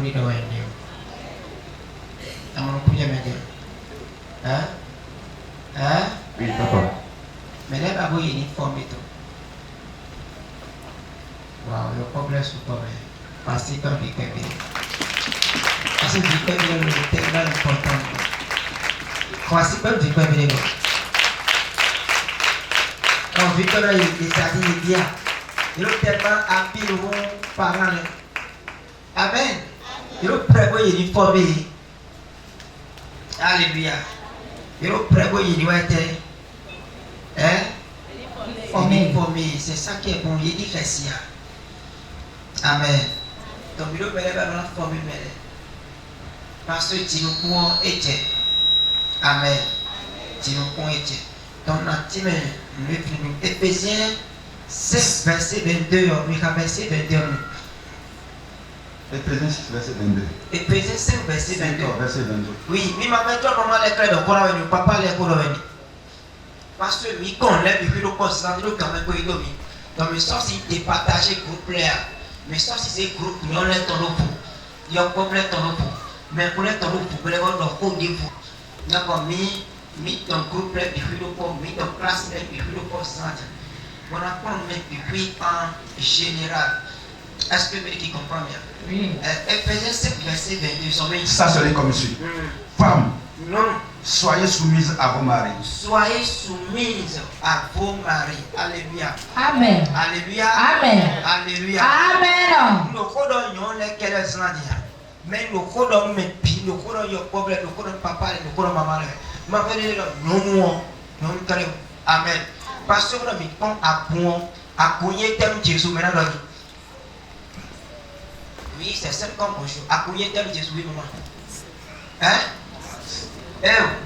buri do wende amon ku jame de Oui, papa. mais là babo uniforme to wow le problème c'est problème parce que quand il fait parce que il fait bien le tellement important quand c'est pas du pas bien quand Victor il est bien il est tellement happy le bon parent amen il est prêt pour uniforme alléluia il est prêt pour uniforme formé, c'est ça qui est bon. Il dit que c'est amen. Donc il doit la formule parce que tu nous pouvons être amen. Tu nous pouvons être. Donc nous Éphésiens 6 verset 22. Verset 22. Éphésiens 6 verset 22. Éphésiens 5 verset 22. Verset 22. Oui, mais maintenant maman les clés de quoi papa les quoi parce que mi kon lè bi lo constant lo quand même ko ido mi donc mais ça si te partager groupe là mais ça si c'est groupe non lè ton lo pour il y a problème ton lo pour mais pour lè ton lo pour le bon ko di pour d'accord mi ton groupe là bi lo pour mi ton classe là bi lo constant on apprend mais puis en général est-ce que vous qui comprend bien oui Éphésiens 7 verset 22 ça serait comme suit femme non soyez soumises à vos maris. Soyez soumises à vos maris. Alléluia. Amen. Alléluia. Amen. Alléluia. Amen. Nous connaissons yon les quels sont mais nous connaissons mes filles, nous connaissons yon problème, nous connaissons papa, nous connaissons maman. Ma mère non amen. Parce que nous mettons à cogner tel Jésus maintenant. Oui, c'est ça comme bonjour. À cogner tel Jésus oui maman. Hein?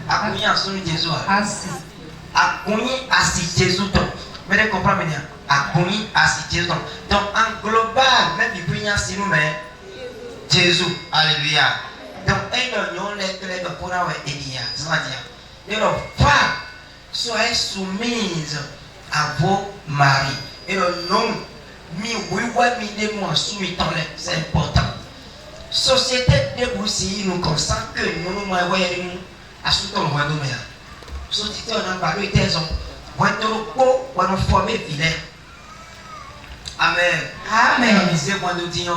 Akunye asunu Jésus akunye asi Jésus donc mais comprendre bien akunye asi Jésus donc en global même il peut y avoir nous mais Jésus alléluia donc on les clés de pour avoir Elia c'est-à-dire et femmes soyez soumises à vos maris et non mi oui mi des mois soumis dans les c'est important société de aussi nous consent que nous voyons asutɔ lɔ wɛdo mea sotite ɔna gbalo ite zɔn wɛdo kpo wɛdo fɔme vilɛ amen amen mise wɛdo diɲɔ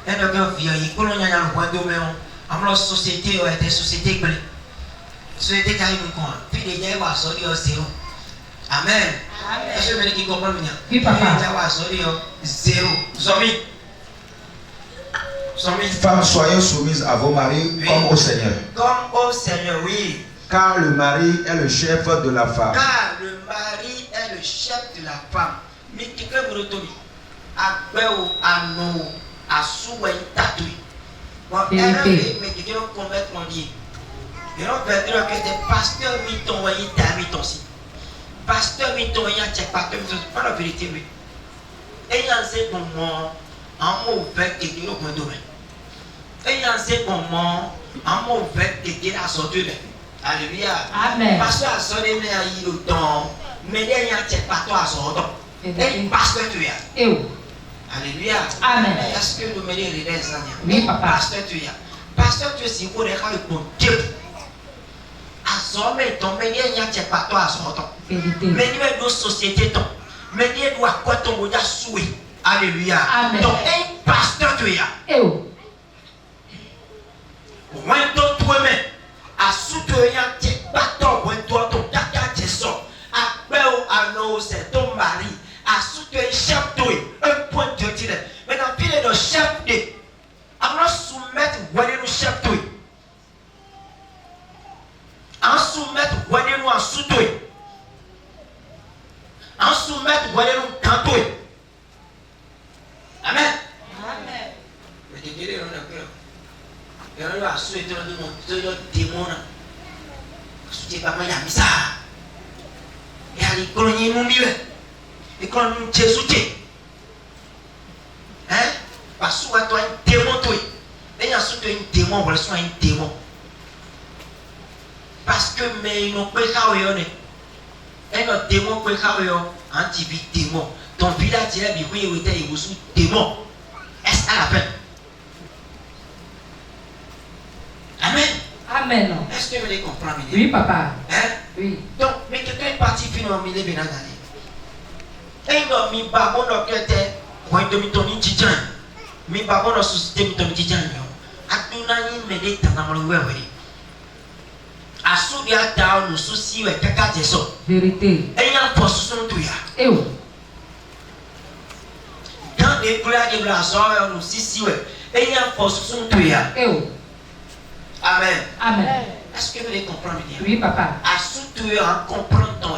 ɛnɛ kɛ viɛ yi kpolo nyanya lɔ wɛdo mɛ o amulɔ société yɔ ɛtɛ société gble société ta yi nu kɔn fi de dza ewa sɔli yɔ zero amen ɛsɛ mɛ ne k'i kɔkɔ mi nya fi de dza ewa sɔli yɔ zero zɔmi. Femmes, soyez soumises à vos maris oui. Comme au Seigneur. Comme au Seigneur, oui. Car le mari est le chef de la femme. Car le mari est le chef de la femme. Mais qui peut vous retourner? Agbeo, ano, asoué, tatoui. Bon, mais qui peut commettre mon dit? Et on va dire que c'est pasteur miton, voyez, t'as miton si. Pasteur miton, il y a pas la vérité, oui. Et il y a un moment, un mot ouvert et qui est au domaine. Et il y a un moment, un mot ouvert et qui est à sortir. Alléluia. Amen. Parce que à sortir, il y a eu le temps, mais il y a pas toi à sortir. Et parce que tu es. Alléluia. Amen. Est-ce que nous mettons les rêves? Oui, papa. Parce que tu es. Parce que tu es si vous avez un Dieu. À sortir, mais il y a pas toi à sortir. Mais il y a une société. Mais il y a quoi ton boudin souhait. Alléluia. Amen. Donc, un pasteur tu es. When don't women a soutenir tes bâtons, when toi ton caca tes sons, à bel à nos c'est ton mari, à soutenir chef de un point de tir. Maintenant, pile de chef de, à soumettre, voyez nous chef de, à soumettre, voyez nous en soutenir, à soumettre, voyez nous cantoyer. Amen. Amen. Mais tu dirais, on a peur. Et on a souhaité le démon. Souhaité pas mal à ça. Et à l'école, il y a un mieux. L'école, il y a un Jésus. Hein? Parce que tu as un démon. Et il y a un démon, on va un démon. Parce que, mais ils n'ont pas de et notre démon peut faire un petit démon. Ton village est bien, il est sous démon. Est-ce à la fin? Amen. Est-ce que vous les comprenez? Oui, papa. Hein? Oui. Donc, mais quelqu'un est parti finalement, il est bien allé. Et il a mis pas bon dans le tête, quand il a mis ton mi pas bon dans la société, mi ton tijjan. Aduna yi me de tanamolo wewe. Asudi ata onu susi we kaka jeso. Vérité. Eyan posu sun tuya. Eh oh. Dans des gloires de la soeur onu sisi we. Eyan posu sun tuya. Eh oh. Amen. Amen. Est-ce que vous les comprenez bien? Oui, papa. Asutu en comprendre ton.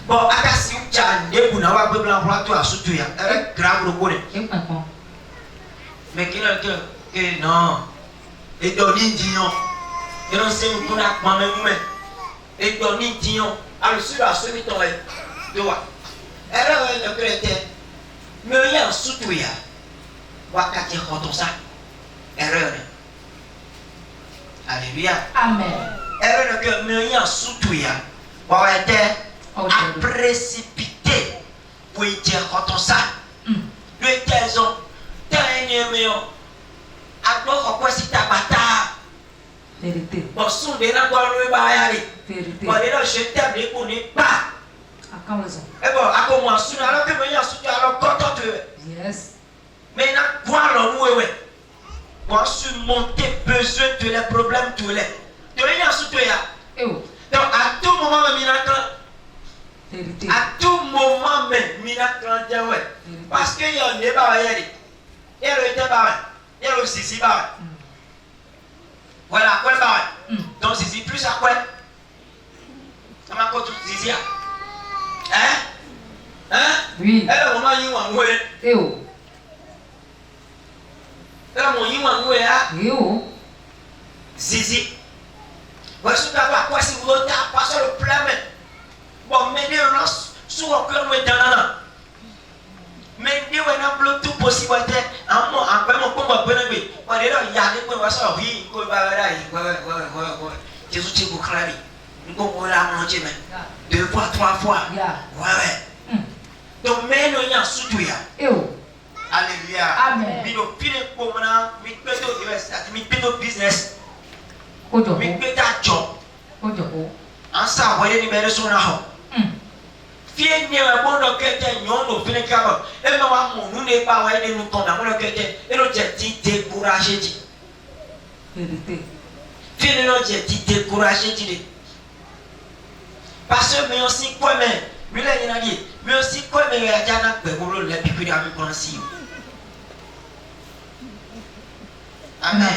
Bon, akasi ucha ndebu na wa bebla kwa tu asutu ya. Grave le bone. Et maintenant. Mais que non. Et doni dion. Et non c'est nous pour la maman nous. Et doni dion. Alors sur la semi ton est. Tu vois. Elle le chrétien. Mais il y a asutu ya. Wakati khoto ça. Erreur. Alléluia. Amen. Erreur que mais il y a asutu ya. Wa était à précipiter pour y dire quand on ça. Le taison, t'as un numéro. À quoi quoi si t'as bata. Vérité. Bon, son de la bonne rue, Vérité. bon, là, je t'aime, les connais pas. À quand raison? Et bon, à comment on alors que moi, je alors content de. Yes. Mais là, voir l'homme, ouais. Pour surmonter besoin de les problèmes, tous les. De rien surtout, Eh oh. donc, à tout moment, Vérité. à tout moment même, miracle ouais. Parce qu'il y a un débat, il y a le débat, il y a le sisi. Voilà, quoi le donc sisi plus à quoi? Ça m'a encore tout sisi. Hein? Hein? Oui. Elle a vraiment eu un ouais. Eh oh. Elle a vraiment eu un ouais. Eh oh. Sisi. Voici quoi si vous avez passé le plan. Bon, mais nous sommes au cœur de l'année. Mais nous avons tout possible. Après, mon combat, il y a des points oui, Jésus, tu peux clamer. Nous avons la manger 2 fois, 3 fois. Ouais. Donc, mais nous avons surtout. Eh oh. Alléluia. Amen. Nous avons fini pour nous business. Au job. Nous avons job. Au job. En ça, vous voyez, nous avons son argent. Fie ni wa bono kete nyono fini kaba e ma wa mo nu ne ba wa ne nu konda mo kete e no je ti décourager ti Vérité. fini no je ti décourager ti de parce que mais aussi quoi mais mi la ni na di mais aussi quoi mais ya jana pe mo lo le bi kuri ami konsi amen.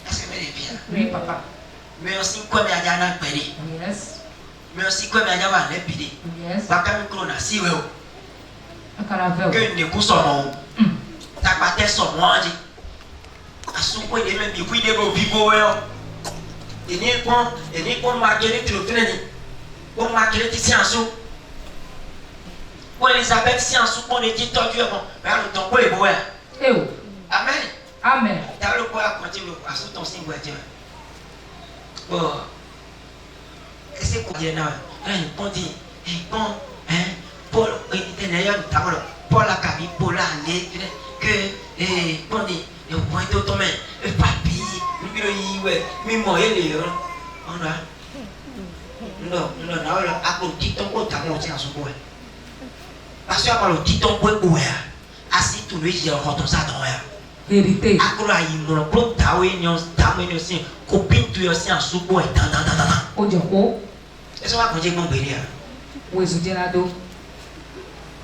Est-ce que c'est bien? Oui, papa. Mais aussi quoi mais ya jana pe di Yes. mais aussi quoi mais ya jana le bi di Yes. ba ka mi kro na si we o Caravel. que ne ku so mo ta pa te so mo aji asuko de me bi ku de bo vivo we o eni kon Marguerite le fene ni kon Marguerite si anso ko Elisabeth si anso ko ne ti toju e bon ba lo ton ko e bo ya Eh oh. amen Amen. ta lo ko a continue aso ton sin gwa je bon ese ko je na e pon di pon Paul était d'ailleurs Paul a cabi Paul a allé que pon di e point to to me e papi mi biro yi we mi mo e le yo ona no na ola a ko ti ton ko ta mo ti aso ko e parce que a lo ti ton ko e ko ya asi tu le je ho to sa don ya Vérité. akura yi mo ko ta we nyo sin ko pintu yo sin aso ko e dan. Au job. Eso va con je mo gbere ya Où est-ce que tu es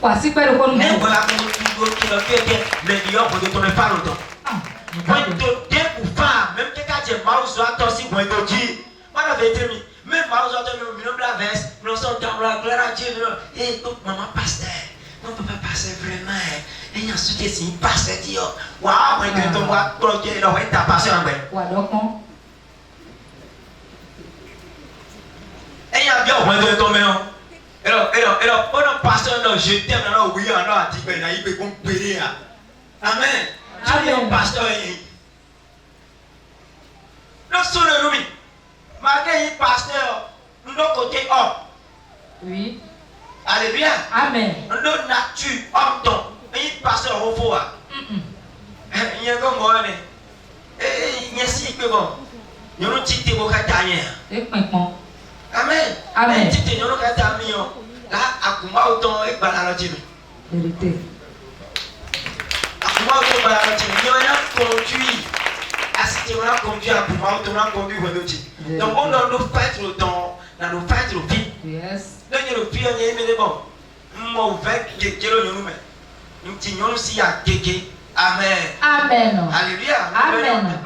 Voici quoi le bon mais nom. voilà comment tu dois tu le fais mais Dieu pour te tomber pas longtemps quand tu te découvres même que quand tu es mal soit toi si moi te dis mana veut dire même mal soit toi nous la verse nous sommes dans la gloire à Dieu et donc maman pasteur non papa pasteur vraiment et il y a ce qui si pasteur dit waouh moi que ton moi projet là ouais ta pasteur en vrai Ou alors con. et il y a bien moi de tomber alors pendant pasteur là je t'aime là oui alors à dire ben il peut comprendre amen amen pasteur nous sommes nous malgré pasteur nous de côté homme Oui. alléluia Amen. nous nature homme donc il pasteur au fond il y a comme moi et il nyesi pe bon nyɔnu tite wo katã nye ekpekpɔn amen Amen. tite nyɔnu katã mi o la akumawo tɔn egbana lɔ dzi mi vérité akumawo tɔn gbana lɔ dzi mi nyɔ ya conduit asite wo na conduit akumawo tɔn na conduit wɔ dzi donc on doit nous faire le temps na nous faire le vie yes donc le vie on est mené bon mo vɛ kekele nyɔnu mɛ nti nyɔnu si ya keke amen amen alléluia Amen.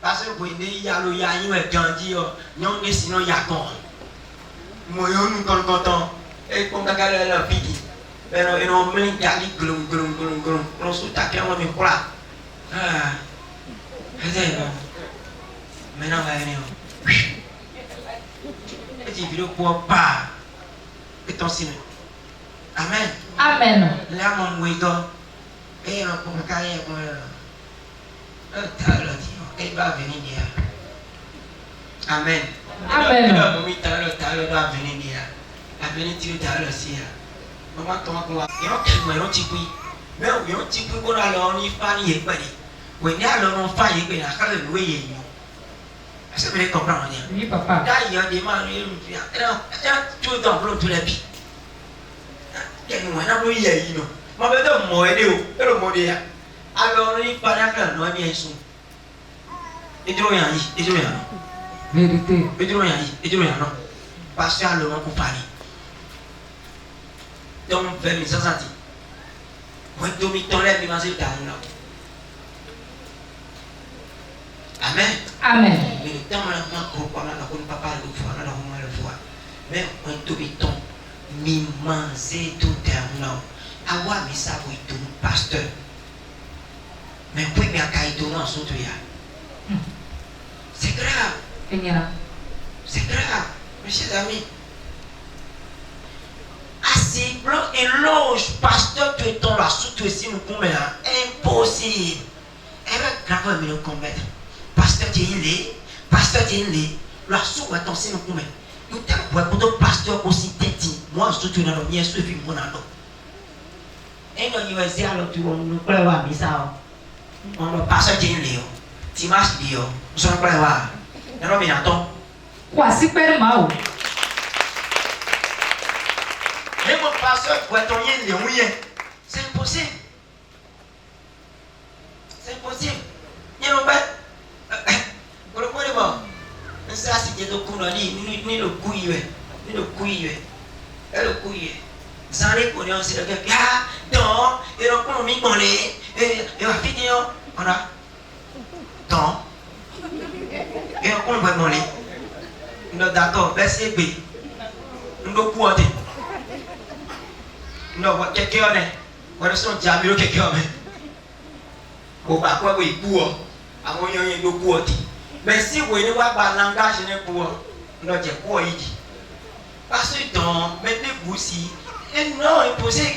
parce que vous voyez yalo ya yin wɛ ganji yɔ nyɔnu ne si nɔ ya kɔn mo nyɔnu kɔnkɔntɔn e kɔn kaka lɛ lɛ fiti bɛnɛ eno mli gali glom glom glom glom kɔn so ta kɛ wɔn mi kura aa ɛsɛ yi ba mɛ na wa yɛ ne o eti vi do kpɔ paa etɔn si mi amen amen lɛ amɔ mu yi dɔ eye ma kɔn kaka yɛ kɔn yɛ ta lɔ ti e ba veni dia amen Amen. e ba mi ta lɔ do aveni dia aveni ti o ta lɔ si ya mama tɔn ko wa yɔrɔ kiri ma yɔrɔ ti kui mɛ yɔrɔ ti kui ko na lɔ ni fa ni ye gbɛ de o ni alɔ no fa ye gbɛ de a ka lɛ nu ye yi ɛsɛ mi de comprendre ni oui papa da yɔ de ma ye nu fi ya ɛna tu dɔn bolo tu lɛ bi kɛnɛ wɛ na ko yɛ yi nɔ ma bɛ tɛ mɔ yɛ de o e lɛ mɔ de ya alɔ ni fa ni a ka lɛ nɔ mi yɛ sun eduro yan yi eduro yan nɔ vérité eduro yan yi eduro yan nɔ parce que alɔ ma ko fa ni donc fɛn mi sisan ti wɛ domi tɔn lɛ mi ma se dan na amen. amen Mais le temps là, moi, on a la papa le fois, on a la maman le fois. Mais on tout le temps, mi manger tout le temps. Awa mi sa vous tout pasteur. Mais puis bien qu'il tout non surtout ya. C'est grave, enyana c'est grave, mes chers amis. Assis blanc et loge, pasteur tout le temps là, surtout si nous pouvons impossible. Eh bien, grave mais nous combattre. Pasteur Théilé, pasteur Théilé, la soupe est tombée nous combien? Nous t'avons pour le pasteur aussi tête. Moi surtout dans le mien suivi mon ado. Et nous y va alors tu nous prévoir misa. On le pasteur Théilé. Dimanche dio, nous sommes prévoir. Nous nous attend. kwasi pɛrɛ ma o Mais mon pasteur pour être en lien c'est impossible. C'est impossible. Il y a pour le point de vue, ça c'est de Kounani, ni le couille, ni le couille, et le couille. Sans les connaissances, c'est le gars, ah, non, et le coup, on m'y connaît, et va finir, on a, non, et le coup, on va demander, nous d'accord, laissez B, nous devons pouvoir dire, nous devons quelqu'un, on a son diable, quelqu'un, on va quoi, oui, pour, à mon yon, nous pouvoir dire. Mais si vous ne voyez pas le langage, pour nous dire quoi il dit. Parce que dans mettez-vous aussi, et non, impossible.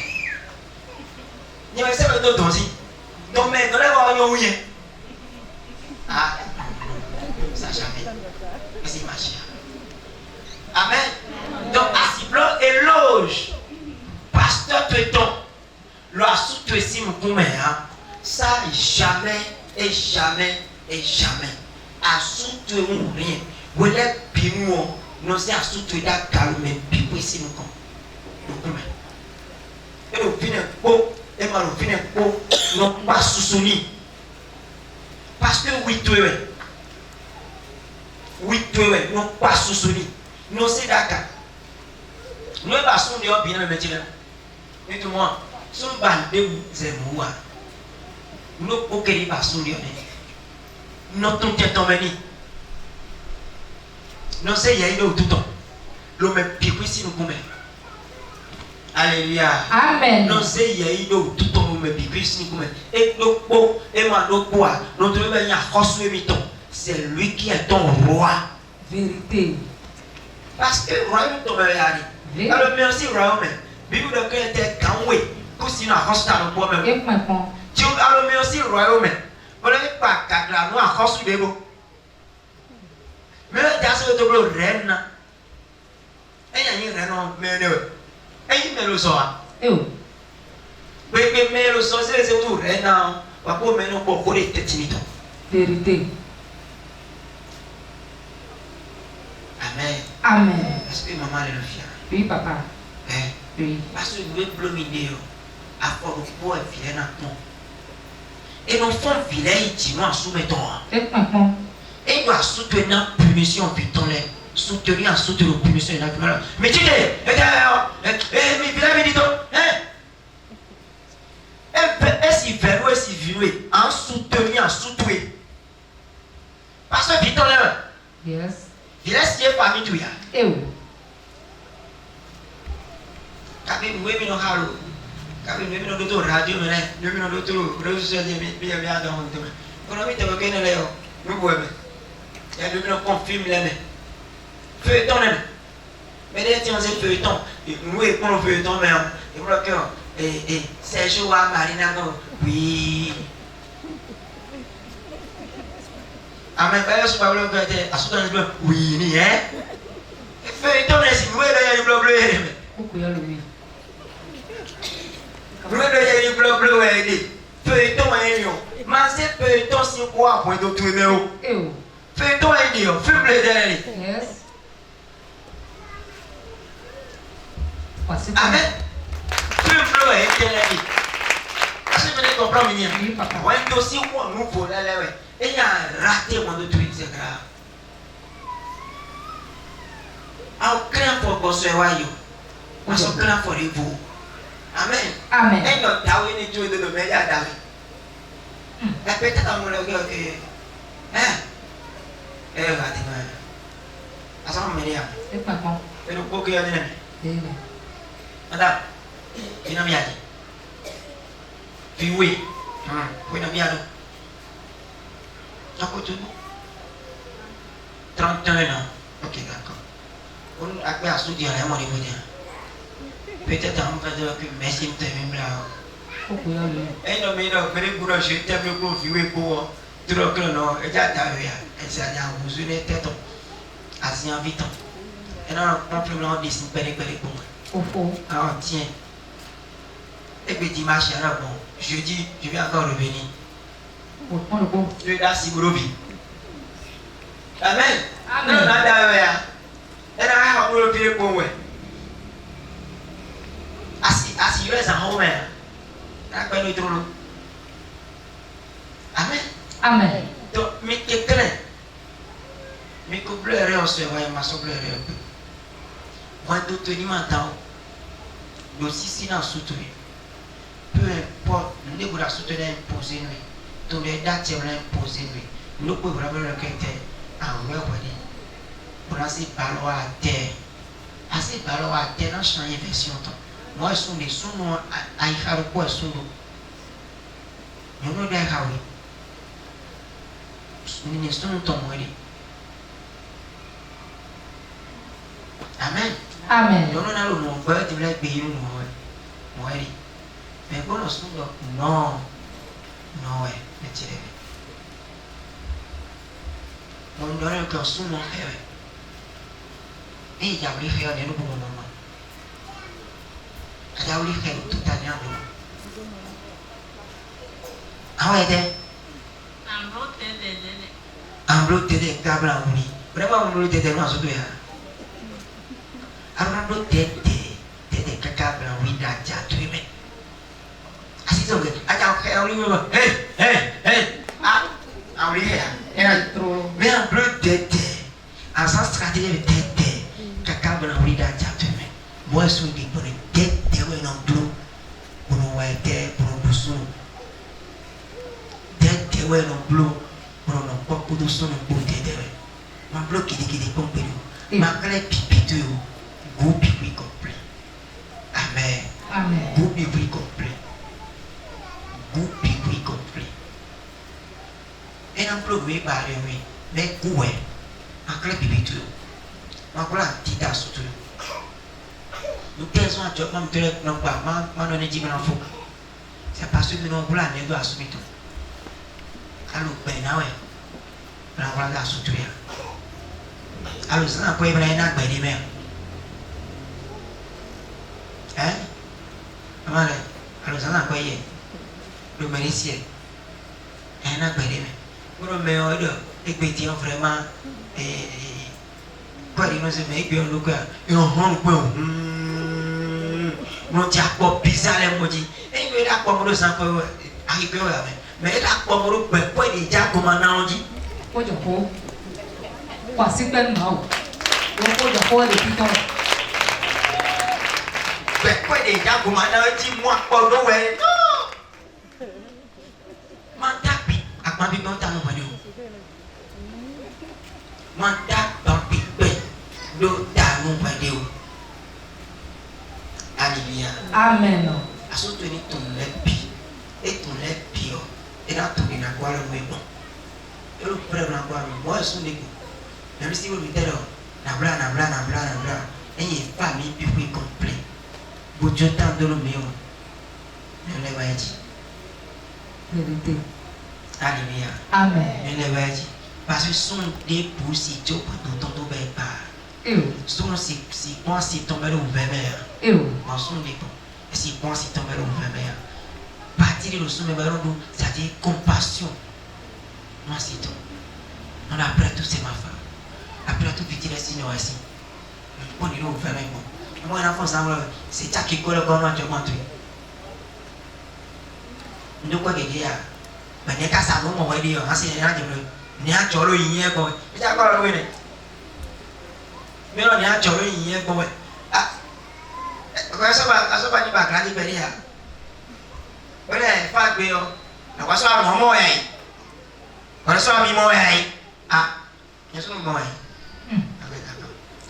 Il y a ça de temps aussi. Donc, mais dans les voyons, oui. Ah, ça jamais. C'est ma chère. Amen. Donc, assis blanc et loge. Pasteur Teton, la soute ici, mon commère, ça jamais et jamais et jamais. A soutu ou rien. Vous êtes pimou, nous sommes à soutu da calme, pipou ici nous comme. Nous comme. Et nous venons pour, et mal nous venons pour, nous pas sous-souni. Parce que oui, tu es. Oui, tu es, nous pas sous-souni. Nous c'est d'accord. Nous pas sous nous bien le métier. Et tout le monde, son bandé c'est moi. Nous aucun pas sous nous. Notre tête tombée. Nous c'est y a eu tout le temps. Le même pique ici nous pouvons. Alléluia. amen Nous c'est y a eu tout le temps le même pique ici nous pouvons. Et nous beau et moi nous quoi. Nous devons venir à construire miton. C'est lui qui est ton roi. vérité Parce que le royaume tombe là. Alors merci royaume. Bible de que était canoué. Pour si nous avons le problème. ekpekpɔn Tu alors merci royaume. On n'est pas qu'à la noix à construire des mots. Mais dans ce tableau reine. Et il y a une reine mais ne. Et il met le soir. eo Mais le soir c'est tout reine. Va pas mener pour courir tête timide. Vérité. Amen. Amen. Est-ce que maman est le fier? Oui, papa. Hein? Oui. Parce que nous sommes bloqués à fort de pouvoir filer dans ton. Et nous faisons filer ici, nous en soumettons. Et maintenant, Et nous soutenir la punition, puis ton lait. Soutenir en soutenir la punition. Mais tu dis, mais vilain, dit hein? Est-ce qu'il fait ou est-ce qu'il vit? En soutenir, en soutenir. Parce que ton lait, yes. il est si famille tout ya. Et où? Kabi nous aimons nos halos. Kabi nous aimons nos docteurs radio, mais nous aimons nos docteurs réseaux sociaux, bien dans le domaine. Quand on met des bagages là, nous voyons. Il y a nous confirme les mains. Feuilleton là. Mais les gens c'est feuilleton. Nous écoutons feuilleton mais et voilà que Sergio a Marina oui. Amen. Pas sur Pablo que était à soutenir le oui ni hein. Feuilleton là si nous là il y a du bleu bleu. Pourquoi il y a le oui? Nous là il y a du bleu bleu ouais. Feuilleton est lion. Mais c'est feuilleton si quoi point de tourner au. Et où? Feuilleton est lion. Fume le derrière. Yes. Voici. Amen. Fume le est derrière. Est-ce que vous comprenez bien? Oui, papa. Ouais, dossier ou un nouveau là là ouais. Et il a raté mon de truc c'est grave. Ah, craint pour construire yo. Parce que craint pour les vous. Amen. Amen. Et notre taoué n'est tout de me dire d'aller. Et peut-être à mon regard hein? Regardez-moi. À ça on me dit. Et maintenant, Et le coq est allé. et Madame, il n'a bien dit. Puis oui. Oui, il n'a bien dit. Donc, tout 31 ans. Ok, d'accord. On a fait un soutien à mon niveau. Peut-être on va dire que merci, je t'aime là. pourquoi il y a le oui? Et non, mais non, mais les bourreaux, je t'aime le coup, vieux pour tout le monde. Non, et déjà, t'as vu, et ça, il y a un besoin de tête. Assez invitant. Et non, complètement, on décide de faire les pour moi. Au fond. Alors, tiens. Et puis dimanche, il y a bon. Jeudi, je vais encore revenir. Autant le bon. Je vais dans Siborobi. Amen. Amen. Non, non, non, et là, on va le pour moi. Assis, reste en haut, mais. D'accord, nous trouvons. Amen. Amen. Donc, mais quelqu'un. Mais que bleu, on se voit, ma soeur bleu. Moi, d'autres, ni m'entend. Aussi, si dans soutenir. Peu importe, nous devons la soutenir imposer nous. Tous les dates, nous imposer nous. Nous pouvons vraiment le caractère en vrai. Pour lancer ballon à terre. Assez ballon à terre, dans changer version. Moi, je suis des sons à y faire quoi, son dos. Nous nous devons nous ne sommes pas morts. Amen. Amen. Nous n'allons pas nous dire que nous morts. Mais quand nous sommes non, non, ouais, mais tu es. On donne que nous sommes morts. Et il y a des frères qui nous pour le moment. Il y a des frères tout à l'heure. Ah ouais, Ambro tete kabla uni. Berapa ambro tete masuk tu ya? Ambro tete kabla uni dah jatuh ni. Asyik tu ke? Ajak ke orang ni apa? Ah, orang ni ya? Trop. Mais ambro tete. Asal strategi tete kabla uni dah jatuh ni. Moi sundi pun tete we non blue. Puno white, puno busu. Tete we non blue. Pour ne pas pour son beauté de ma bloc qui pompe ma clé pipi go pipi complet. Amen. Amen. Go pipi complet. Go pipi complet. Et un bloc oui barré oui mais coué ma clé pipi tout ma clé tita surtout nous pensons à job même direct non pas ma donné 10 000 francs c'est parce que nous voulons aller à soumettre tout. Alors ben là ouais la voilà la soutenir. Alors ça quoi il va y avoir des même. Hein? Voilà. Alors ça quoi il le méricier. Un a des même. Pour le meilleur, et que vraiment, quoi, il nous a mis, et on non ti akpɔ pizza le mo dzi eye ɖe akpɔ mo ɖo zã ƒe ahipe wo yame mais ɖe akpɔ mo ɖo gbɛkpɔ ɖe dza goma na wo dzi. Kpɔdzɔxɔ kɔ asikpe ma o wo kpɔdzɔxɔ le fi tɔ. Gbɛkpɔ ɖe dza goma na wo dzi mo akpɔ ɖo wɛ no ma da bi agbabi gbɔ ta no wɛ de o ma da agbabi gbɛ ɖo ta no wɛ de o. Alléluia. Amen. Aso to ni ton lepi. Et ton lepi o. E na to ni na kwa lo me bon. E lo pre na kwa lo. Mo so ni ko. Na mi si wo mi tero. Na bla. E ye fa mi pi pi complet. Bo jo tan do lo me o. Ne le ba ji. Vérité. Alléluia. Amen. Ne le ba ji. Parce que son des pour si jo pa ton to be pa. Sono si quan si tombe lo veme. Ma sono dico, e si quan si tombe lo veme. Partire lo sume barondo, ça dit compassion. Moi c'est tout. On après tout c'est ma femme. Après tout petit les signes aussi. On dit lo veme bon. Moi l'enfant ça c'est ça qui colle comme tu m'as tué. Ndo kwa gege ya. Mais ne ka sa no mo we di yo, asi ya de mo. Ni a choro yin e ko. E ja ko lo we ne. Mero ni a choro yin e ko we. Ah. Ko aso ba ni ba kan ni be ya. Ore fa gbe yo. Na kwa so a mo ya yi. Ko so a mi mo ya yi. Ah. Ni so mo ya yi. Abe ta.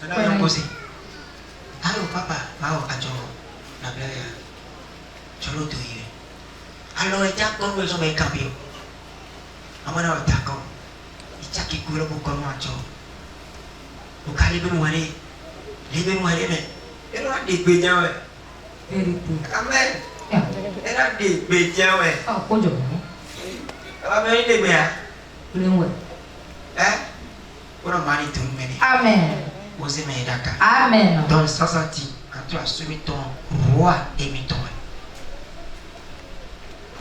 Na yo ko si. Allo papa, ma o ajo na bla ya. Choro to yi. Allo e ja ko we so me cambio. Amana o ta ko. I ja ki ku ro ko ma ajo. O ka le be mo re me. E ro de gbe jan we. Vérité. Amen. E ra de gbe jan we. Ah, kojo. Aba me ni de gbe ya. Lenwe. O ro mani to me ni. Amen. O se me daka. Amen. Donc ça ça dit quand tu as soumis ton roi et mis ton.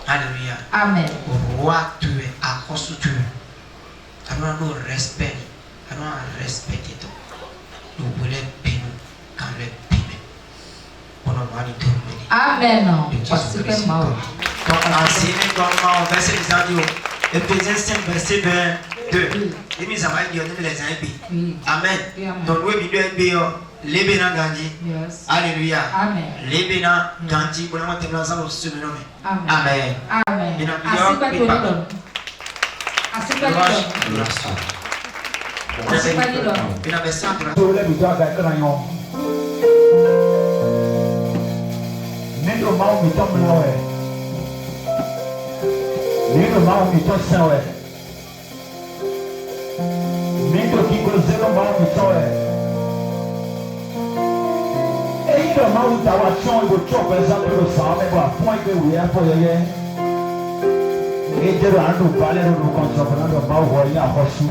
Alléluia. Amen. Roi tu es, à cause tu es. Alors nous respectons. Alors respecter toi. Nous voulons bénir quand le bénir. On a mani to me ni. Amen. Parce que ma. Donc enseigner comment on verset les audio. Éphésiens 5 verset 22. Et mis à ma gueule les amis. Amen. Donc nous nous bénir lebena ganji. Yes. Alléluia. Amen. Lebena ganji pour nous terminer ensemble sur le nom. Amen. Amen. Amen. Asipa tolidon. Asipa tolidon. Asipa tolidon. Bina besantra. Tole bidwa ga kranyo. Nendo mau mitom lawe. Nendo mau mitom sawe. Nendo kiko zero mau mitowe. Et il m'a eu d'awation et de choc, par exemple, le sang, mais voilà, point que oui, il faut y aller. Et Dieu a nous parlé de nous contrôler, de m'a envoyé à Rossou.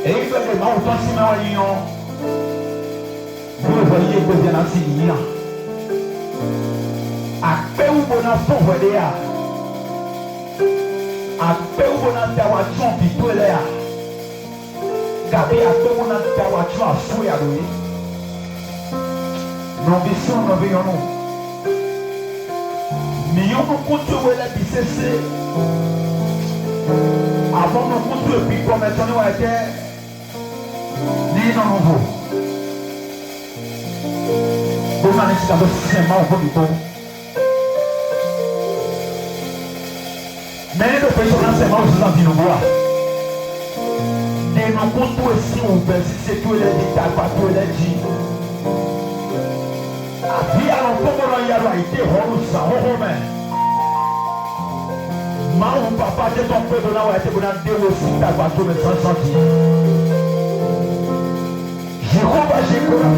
Et il fait des mains autant si mal à l'union. Vous voyez que vous êtes dans ce lien. À peu où vous n'avez pas voyé, à peu où vous n'avez pas d'awation, puis tout est là. Gabi à peu où vous n'avez pas d'awation à fouiller à lui. Nos visions, nos visions, nous. Mais nous continuons à BCC. Avant nous continuons, puis comme maintenant, on était ni dans nouveau. Vous allez se faire c'est mal pour nous. Mais nous faisons c'est mal aux envies de nous. Et nous continuons aussi, on peut si c'est tout les détails, pas tout les dit. Abi alonkomoro yaro ite horo sa hoho me. Maou papa de ton peuple là où était bon à déwo sita bateau me sans senti. Jéhovah Jéhovah.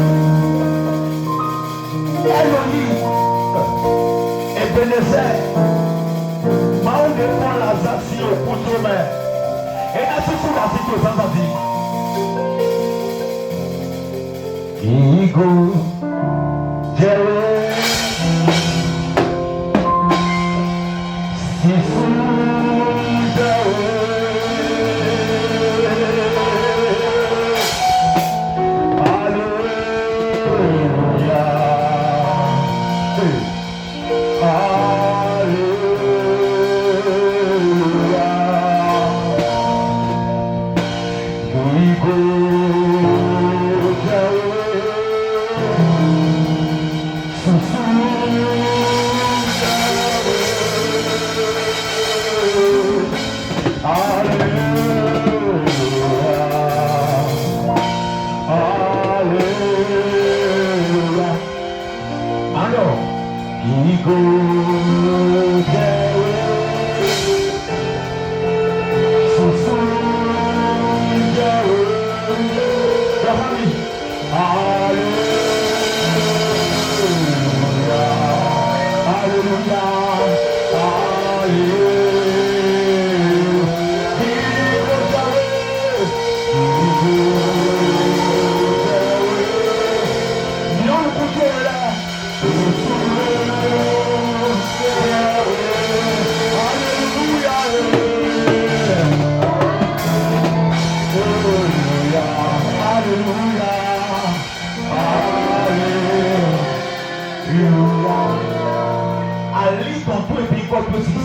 Elohim. Ebenezer. Maou de pon la zasi au couteau me. Et là c'est sous la cité sans senti. Igo. Sifu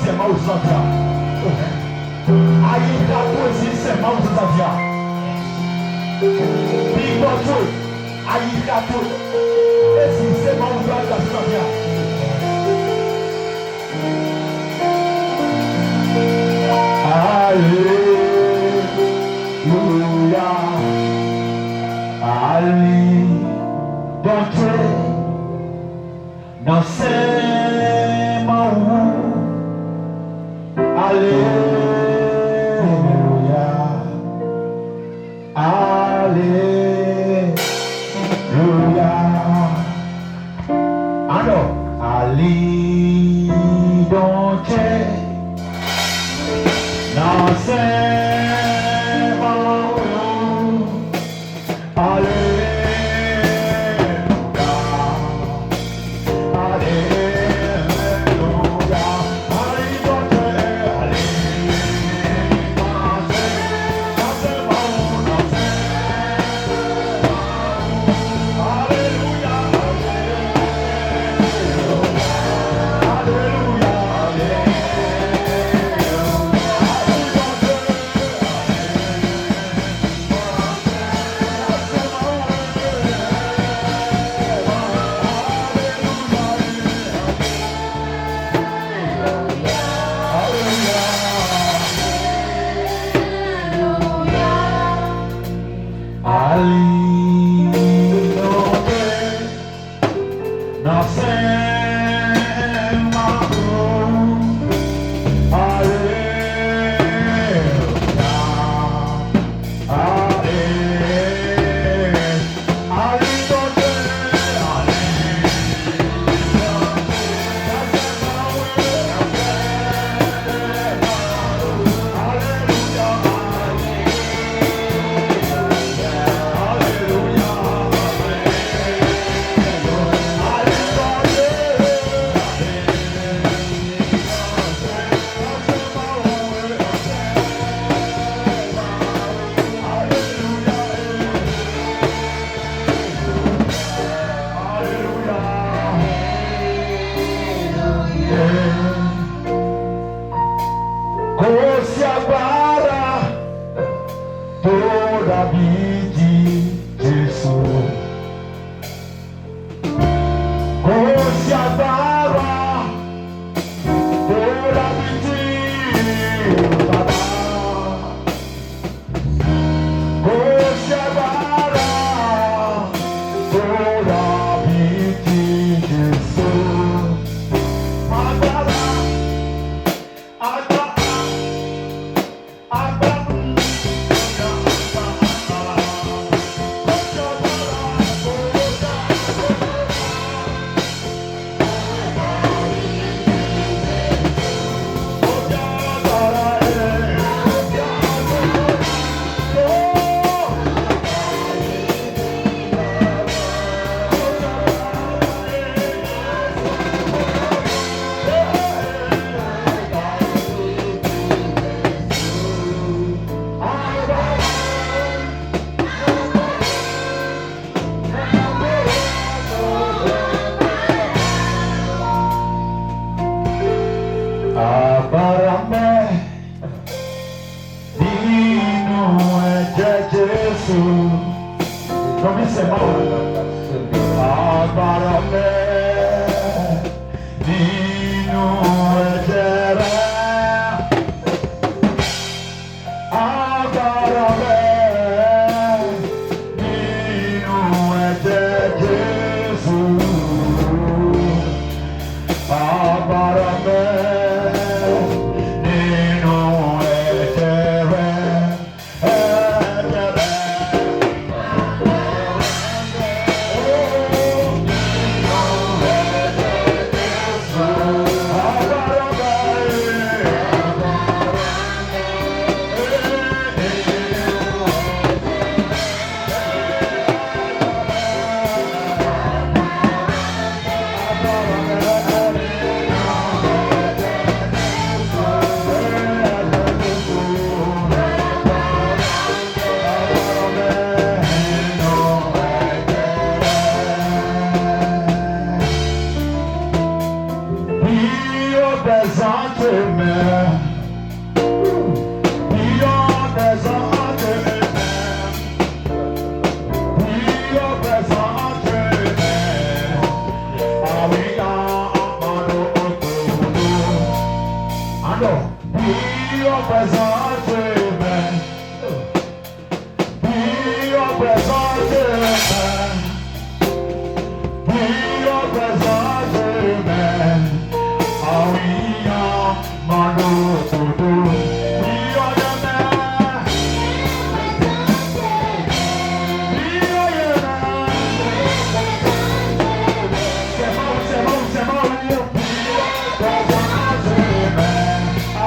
c'est ma ou ça. Aïe, la poésie, c'est ma ou ça. Big Boy, aïe, la poésie. Et si c'est ma ou ça. Alléluia, Alléluia, dans ces moments, Alléluia, Alléluia. Alors, Alléluia, dans ces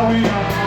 Oh, yeah.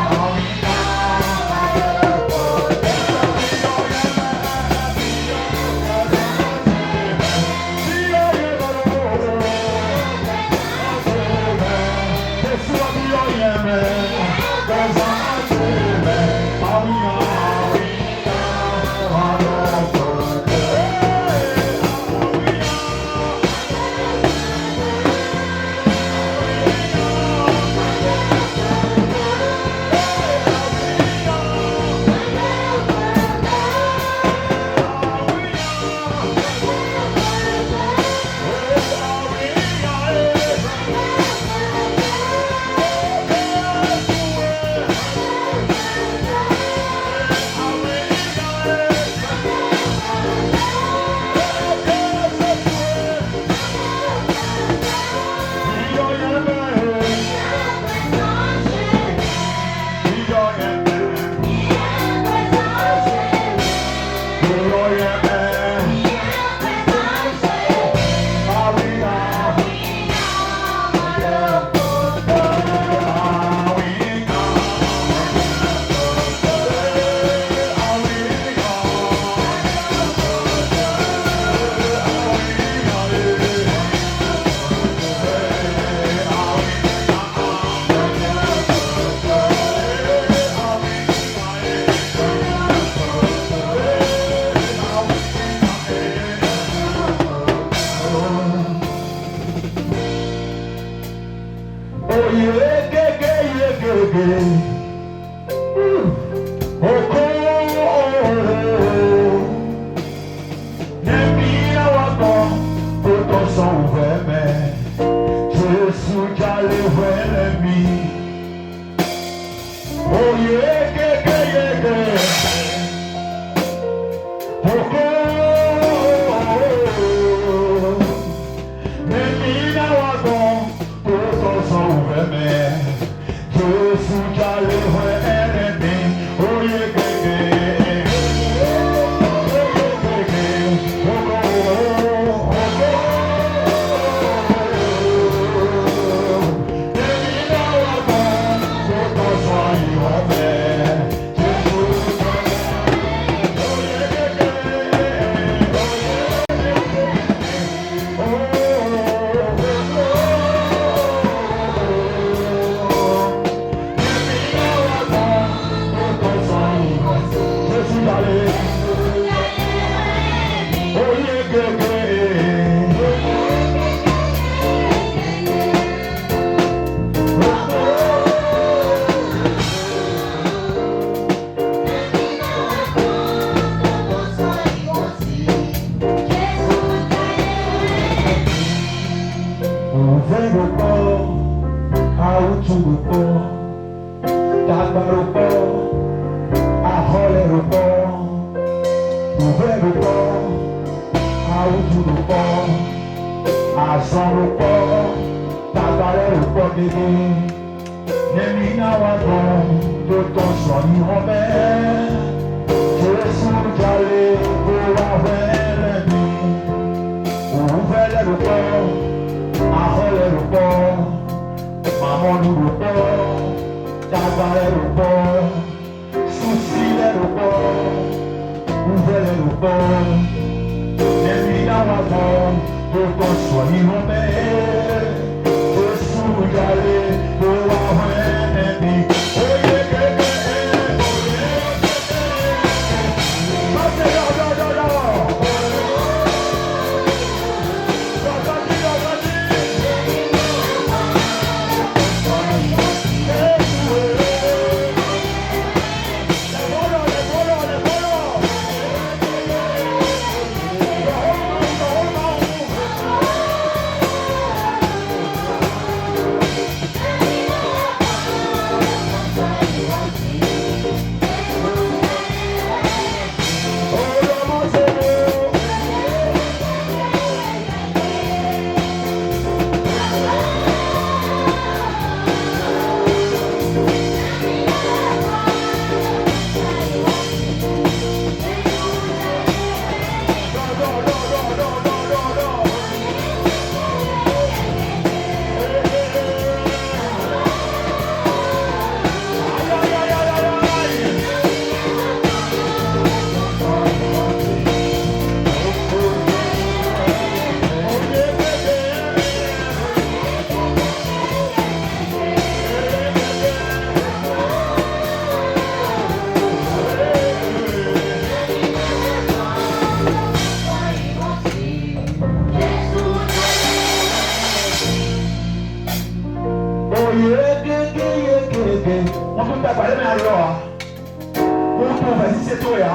Utu versi seto ya.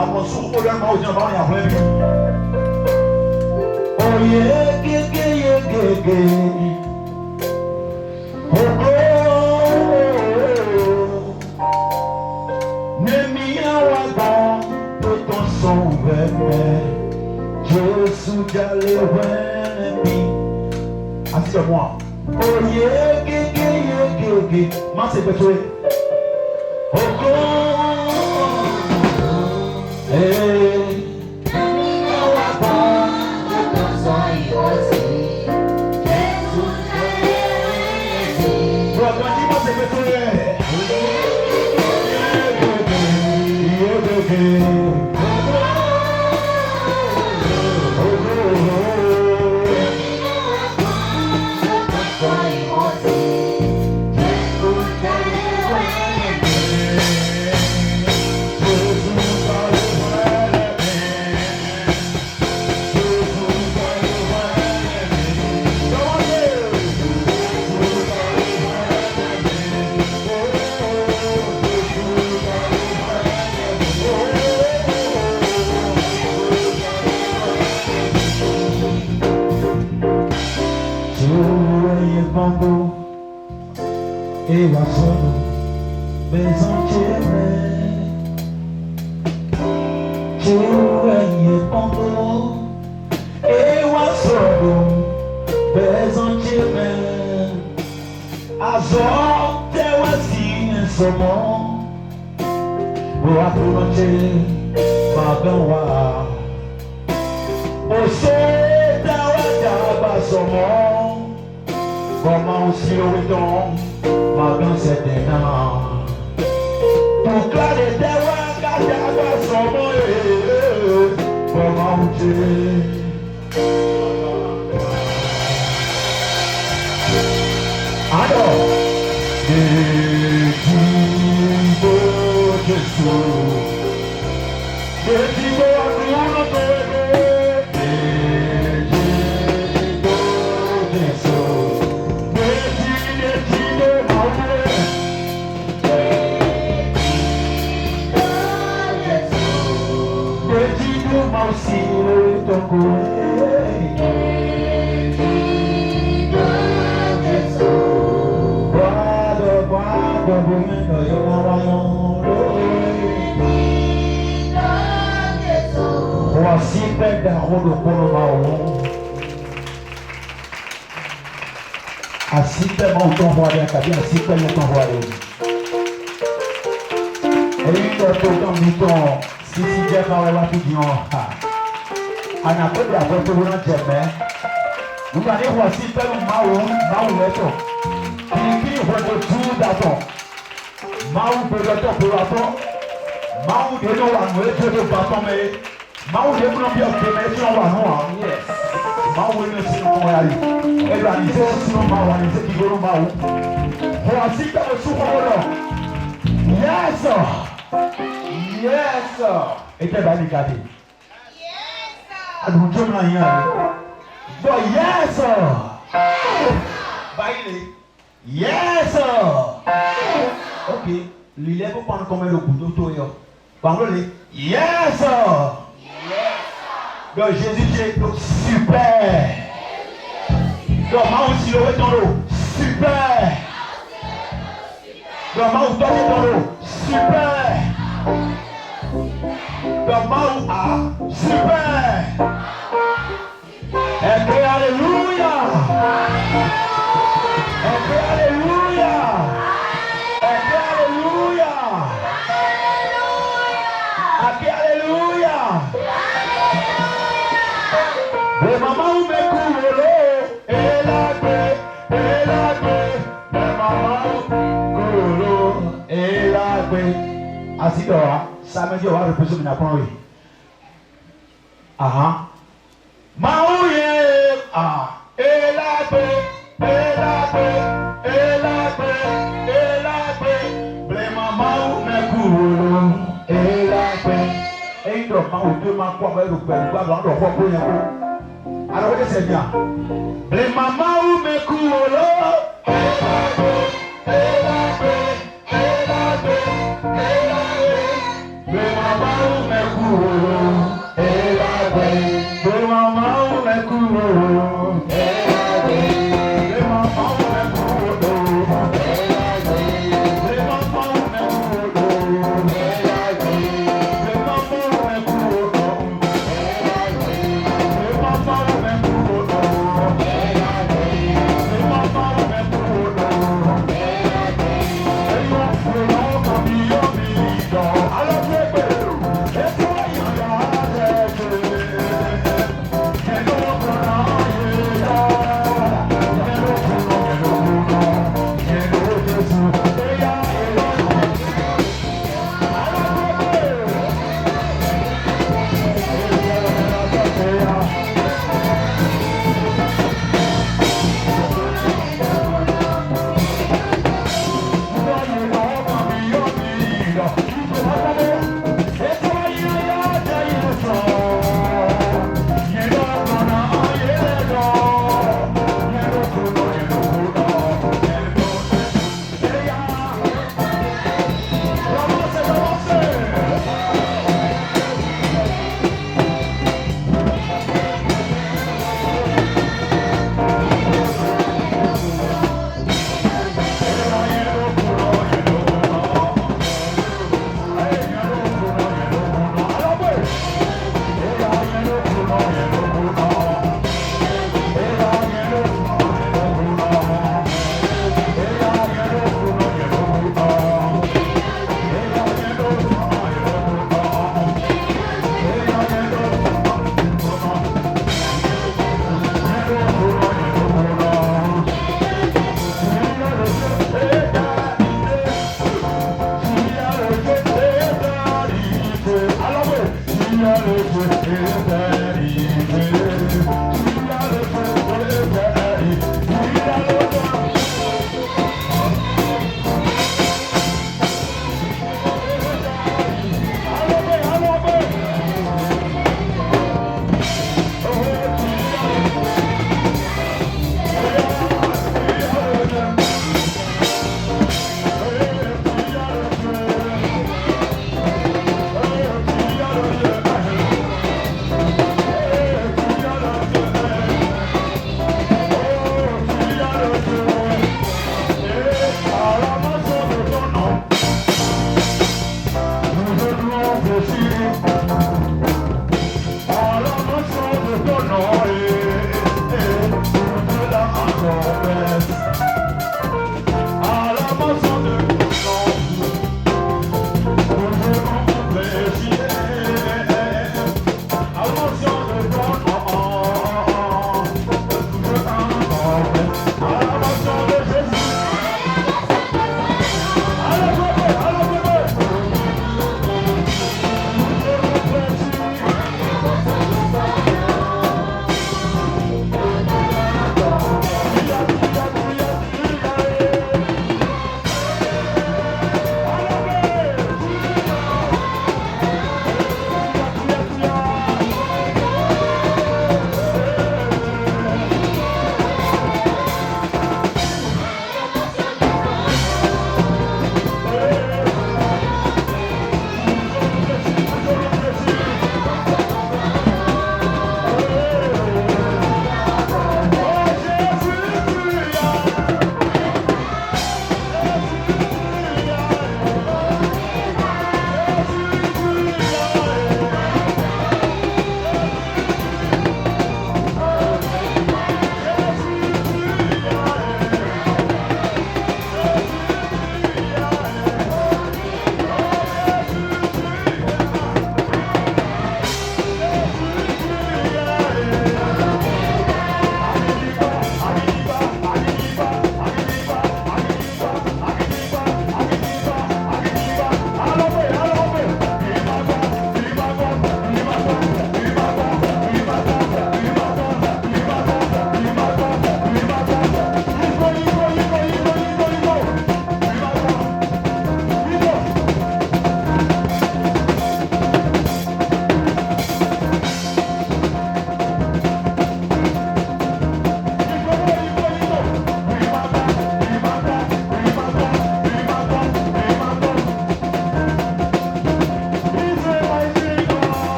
Amosu odo ma o jamba ya fle mi. Oh yeah, ge. Oh. Jésus d'aller voir assiste-moi. Oh yeah, ge. Moi c'est pétré. Oh hey. E wa sono bezoncheme Chiwenye pongo E wa sono bezoncheme Azo te wasi ensomo Bo apunoche maganwa Ose tawa somo Comment aussi le don ma danse est un an. Pour clarer des voix, garder son mot. Comment tu alors, voici perdre le polo assis tellement ton voile à cabine assis tellement ton voile et une autre dans mi-temps si j'ai pas la figure on a pas de la voiture dans jamais nous allons voici tellement maou qui va tout d'attendre maou peut être pour l'attendre maou de nous à nous de bâton mais maou de nous bien que mais si on va nous yes maou ne si on va aller et réaliser si on va réaliser qui veut maou voici dans le souverain yes et que va lui garder yes adou jom na yan boy yes baile yes ok l'élève peut prendre comme le couteau tout yo parle yes donc Jésus est super donc moi aussi le ton l'eau super donc moi aussi ton l'eau super donc moi super et que alléluia et que alléluia le maman ou me couvre et la paix, le maman couvre et la paix. Assis dehors, ça me dit on va reposer mon apprendre. Ah maouye et la paix, le maman ou me couvre et la paix. Et il doit pas ou deux mains quoi faire le père, quoi dans le roi pour y aller. Alors regardez c'est bien. Les mamans ou mes coups, Thank you.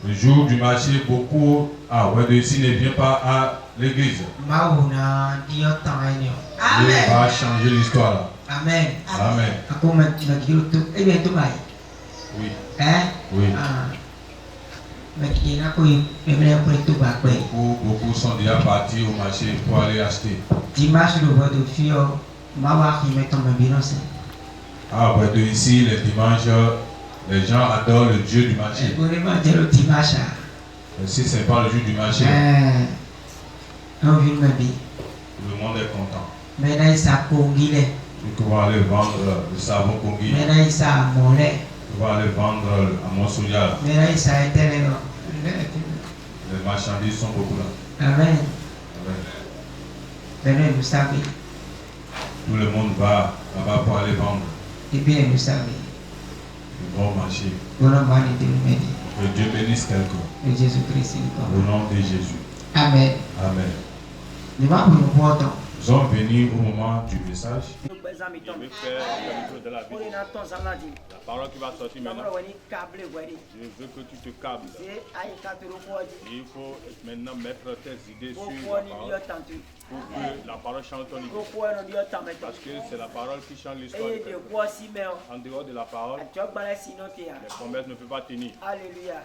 Le jour du marché, beaucoup ici ne viennent pas à l'église. Dieu va changer l'histoire là. Amen. Amen. Oui. Oui. Beaucoup sont déjà partis au marché pour aller acheter. Ici, les dimanches, les gens adorent le Dieu du marché. Si ce n'est pas le jour du marché, le monde est content. Tu vas aller vendre le savon conguille. Tu vas aller vendre à Monsoya. Les marchandises sont beaucoup là. Amen. Amen. Tout le monde va là-bas pour aller vendre. Le bon marché. Que Dieu bénisse quelqu'un. Au nom de Jésus. Amen. Amen. Nous sommes venus au moment du message. La parole qui va sortir maintenant. Je veux que tu te câbles. Il faut maintenant mettre tes idées sur la parole. Pour que la parole change ton idée. Parce que c'est la parole qui change l'histoire. En dehors de la parole, les promesses ne peuvent pas tenir. Alléluia.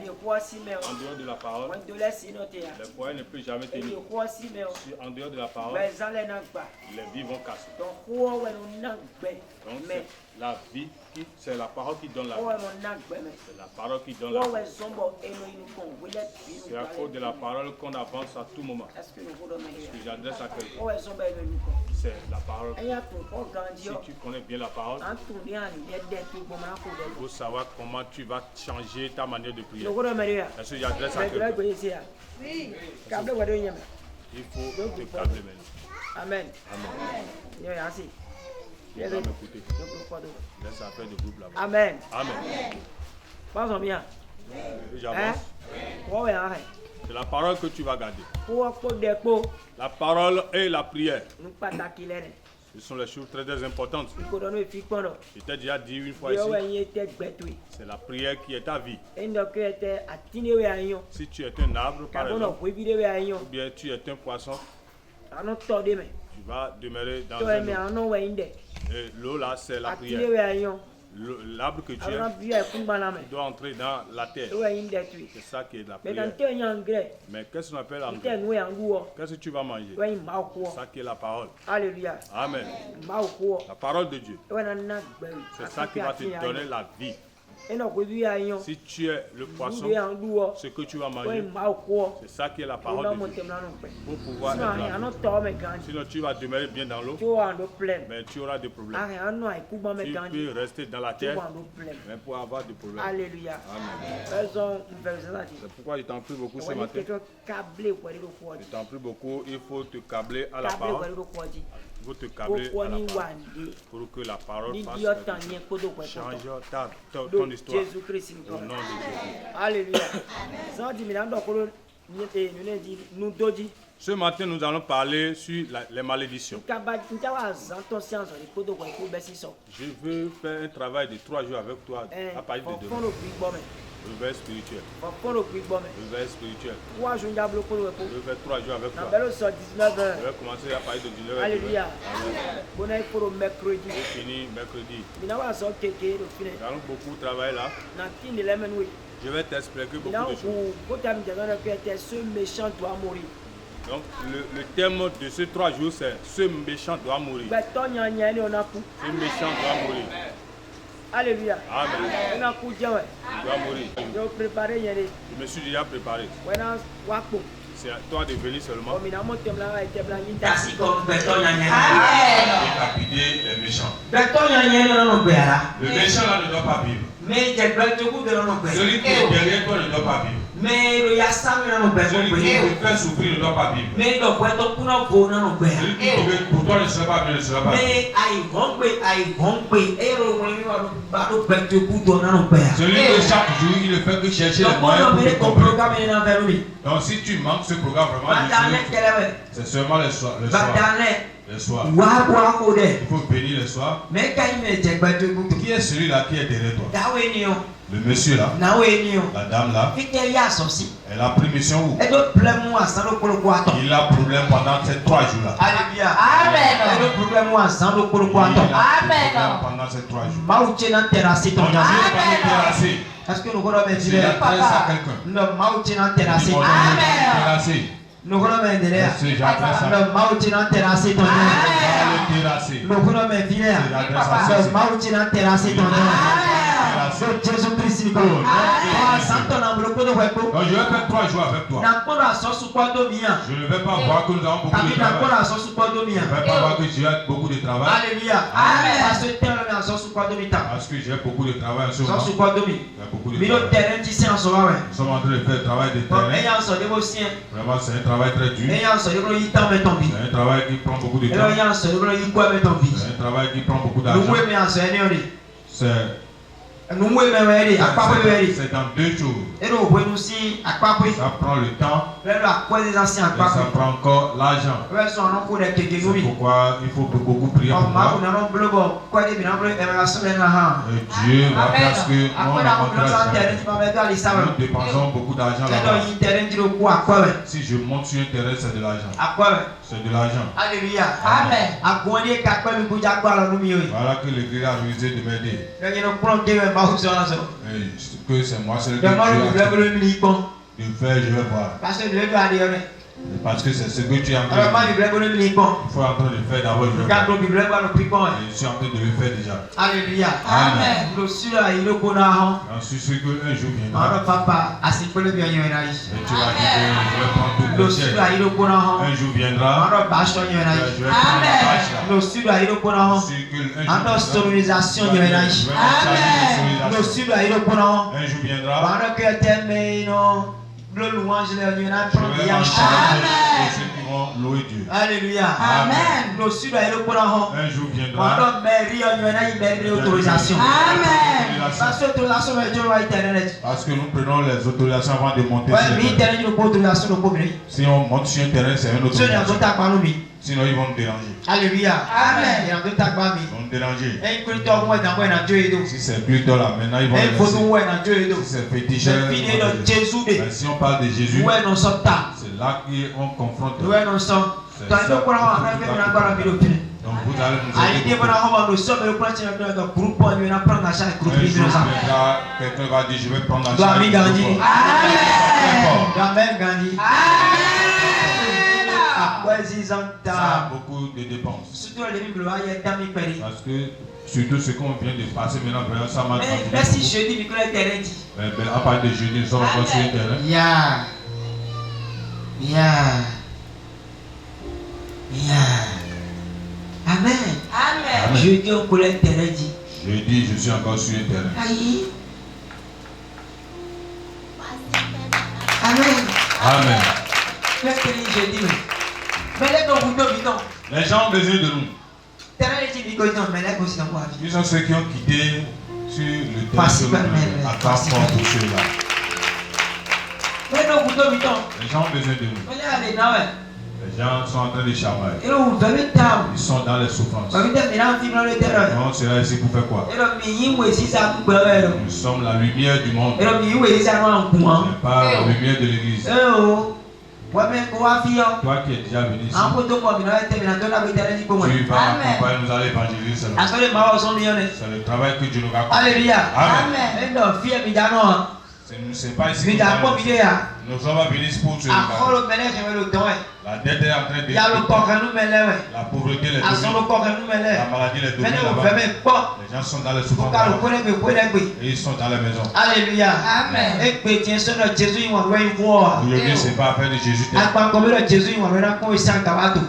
En dehors de la parole, les foyers ne peuvent jamais tenir. En dehors de la parole, les vies vont casser. Donc la vie, c'est la parole qui donne la vie. C'est la parole qui donne la vie. C'est à cause de la parole qu'on avance à tout moment. Est-ce que j'adresse à quelqu'un? C'est la parole. Si tu connais bien la parole, il faut savoir comment tu vas changer ta manière de prier. Est-ce que j'adresse à quelqu'un? Il faut te calmer maintenant. Amen. Amen. Il va m'écouter. Laisse affaire de groupe là-bas. Amen. Amen. Passons bien. J'avance. C'est la parole que tu vas garder. La parole et la prière. Ce sont les choses très, très importantes. Je t'ai déjà dit une fois ici. C'est la prière qui est ta vie. Si tu es un arbre, par exemple, ou bien tu es un poisson, tu vas demeurer dans un eau. Et l'eau là, c'est la prière. L'arbre que tu es doit entrer dans la terre. C'est ça qui est la prière. Mais qu'est-ce qu'on appelle engrais? Qu'est-ce que tu vas manger? C'est ça qui est la parole. Alléluia. Amen. La parole de Dieu. C'est ça qui va te donner la vie. Si tu es le poisson, ce que tu vas manger, c'est ça qui est la parole de Dieu. Pour pouvoir être là. Sinon tu vas demeurer bien dans l'eau, mais tu auras des problèmes. Tu peux rester dans la terre, mais pour avoir des problèmes. Alléluia. Amen. C'est pourquoi je t'en prie beaucoup ce matin. Je t'en prie beaucoup, il faut te câbler à la parole. Il faut te câbler à la parole pour que la parole fasse change ton histoire. Au nom de Jésus. Ce matin, nous allons parler sur les malédictions. Je veux faire un travail de 3 jours avec toi à partir de demain. Réveil spirituel. Réveil spirituel. Je vais faire 3 jours avec toi. Je vais commencer à parler de 19h. Alléluia. Et finir mercredi. Nous allons beaucoup travailler là. Je vais t'expliquer beaucoup de choses. Ce méchant doit mourir. Donc le thème de ces 3 jours c'est ce méchant doit mourir. Ce méchant doit mourir. Alléluia. Amen. Il doit mourir. Je me suis déjà préparé. C'est à toi de venir seulement. Décapiter les méchants. Le méchant là ne doit pas vivre. Celui qui est derrière toi ne doit pas vivre. Celui qui te fait souffrir ne doit pas vivre. Celui qui pour toi ne sera pas bien, ne sera pas celui qui chaque jour il ne fait que chercher les moyens pour te comprendre. Donc si tu manques ce programme vraiment, c'est seulement le soir. Le soir. Il faut bénir le soir. Qui est celui-là qui est derrière toi? Le monsieur là, la dame là, elle a pris mission où? Il a problème pendant ces 3 jours là. Alléluia. Amen. Il a problème pendant ces 3 jours. Est-ce que nous voulons mettre le maoutina terrassé? Amen. Nous voulons mettre le maoutina terrassé. Nous voulons mettre le maoutina terrassé. Jésus-Christ. Donc je vais faire 3 jours avec toi. Je ne vais pas voir que nous avons beaucoup de travail. Je ne vais pas voir que tu as beaucoup de travail. Alléluia. Parce que j'ai beaucoup de travail en ce moment. J'ai beaucoup de travail. Nous sommes en train de faire le travail de terrain. Vraiment, c'est un travail très dur. C'est un travail qui prend beaucoup de temps. C'est un travail qui prend beaucoup d'argent. C'est dans deux choses. Ça prend le temps et ça prend encore l'argent. C'est pourquoi il faut beaucoup prier pour moi. Et Dieu va faire ce que nous dépensons beaucoup d'argent là-bas. Si je monte sur un terrain, c'est de l'argent. C'est de l'argent. Alléluia. Amen. Voilà que l'église a refusé de m'aider. Que c'est moi, c'est le que Dieu a de faire, je vais voir. Parce que c'est ce que tu es en train de faire. Il faut en train de faire d'abord, je vais voir. Et je suis en train de le faire déjà. Alléluia. Amen. J'en suis sûr qu'un jour viendra. Et tu vas dire que je vais prendre tout le ciel. Un jour viendra. Je vais prendre la vache là. Un jour viendra. Le louange Je vais changer ceux qui vont louer Dieu. Alléluia. Amen. Un jour viendra. Autorisation. Amen. Parce que nous prenons les autorisations avant de monter sur le terrain. Si on monte sur un terrain, c'est une autorisation. Sinon, ils vont me déranger. Alléluia. Amen. Ils vont me déranger. Si c'est plutôt là, maintenant ils vont me laisser. Si c'est fétiche, mais si on parle de Jésus, c'est là qu'on confronte. Donc vous allez nous quelqu'un va dire je vais prendre la charge. Ça a beaucoup de dépenses. Parce que surtout ce qu'on vient de passer maintenant, ça m'a dit. À part de jeudi, nous sommes encore sur le terrain. Amen. Jeudi, on collègue terrain dit. Jeudi, je suis encore sur le terrain. Amen. Amen. Les gens ont besoin de nous. Ils sont ceux qui ont quitté sur le terrain à temps fort pour ceux-là. Les gens ont besoin de nous. Les gens sont en train de chamailler. Ils sont dans les souffrances. On sera ici pour faire quoi? Nous sommes la lumière du monde. Ce n'est pas la lumière de l'église. Toi qui es déjà venu ici, tu vas accompagner, nous allons évangéliser seulement. C'est le travail que Dieu nous a. Alléluia. Amen. C'est pas ici. Nous sommes venus pour se regarder. La dette est en train de la pauvreté, les la maladie, les domaines là-bas. Les gens sont dans les souffrances et ils sont dans la maison. Alléluia. Amen. Aujourd'hui, c'est pas affaire de Jésus t'aime.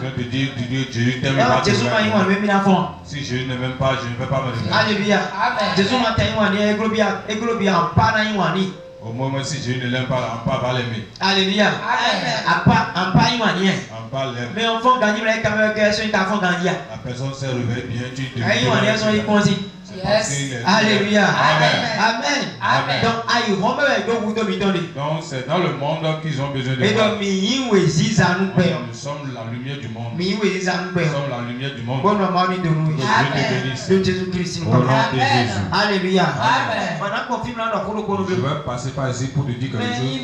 Je te dis, Jésus t'aime. Si Jésus ne m'aime pas, je ne vais pas me lever. Alléluia. Au moment si Jésus ne l'aime pas, on va l'aimer. Alléluia. Amen. On va l'aimer. Mais enfant gagné, La personne s'est réveillée bien, tu te dis. Alléluia. Amen. Donc c'est dans le monde qu'ils ont besoin de nous. Nous sommes la lumière du monde. Nous sommes la lumière du monde. De Jésus-Christ. Au nom de Jésus. Alléluia. Je vais passer par ici pour te dire quelque chose.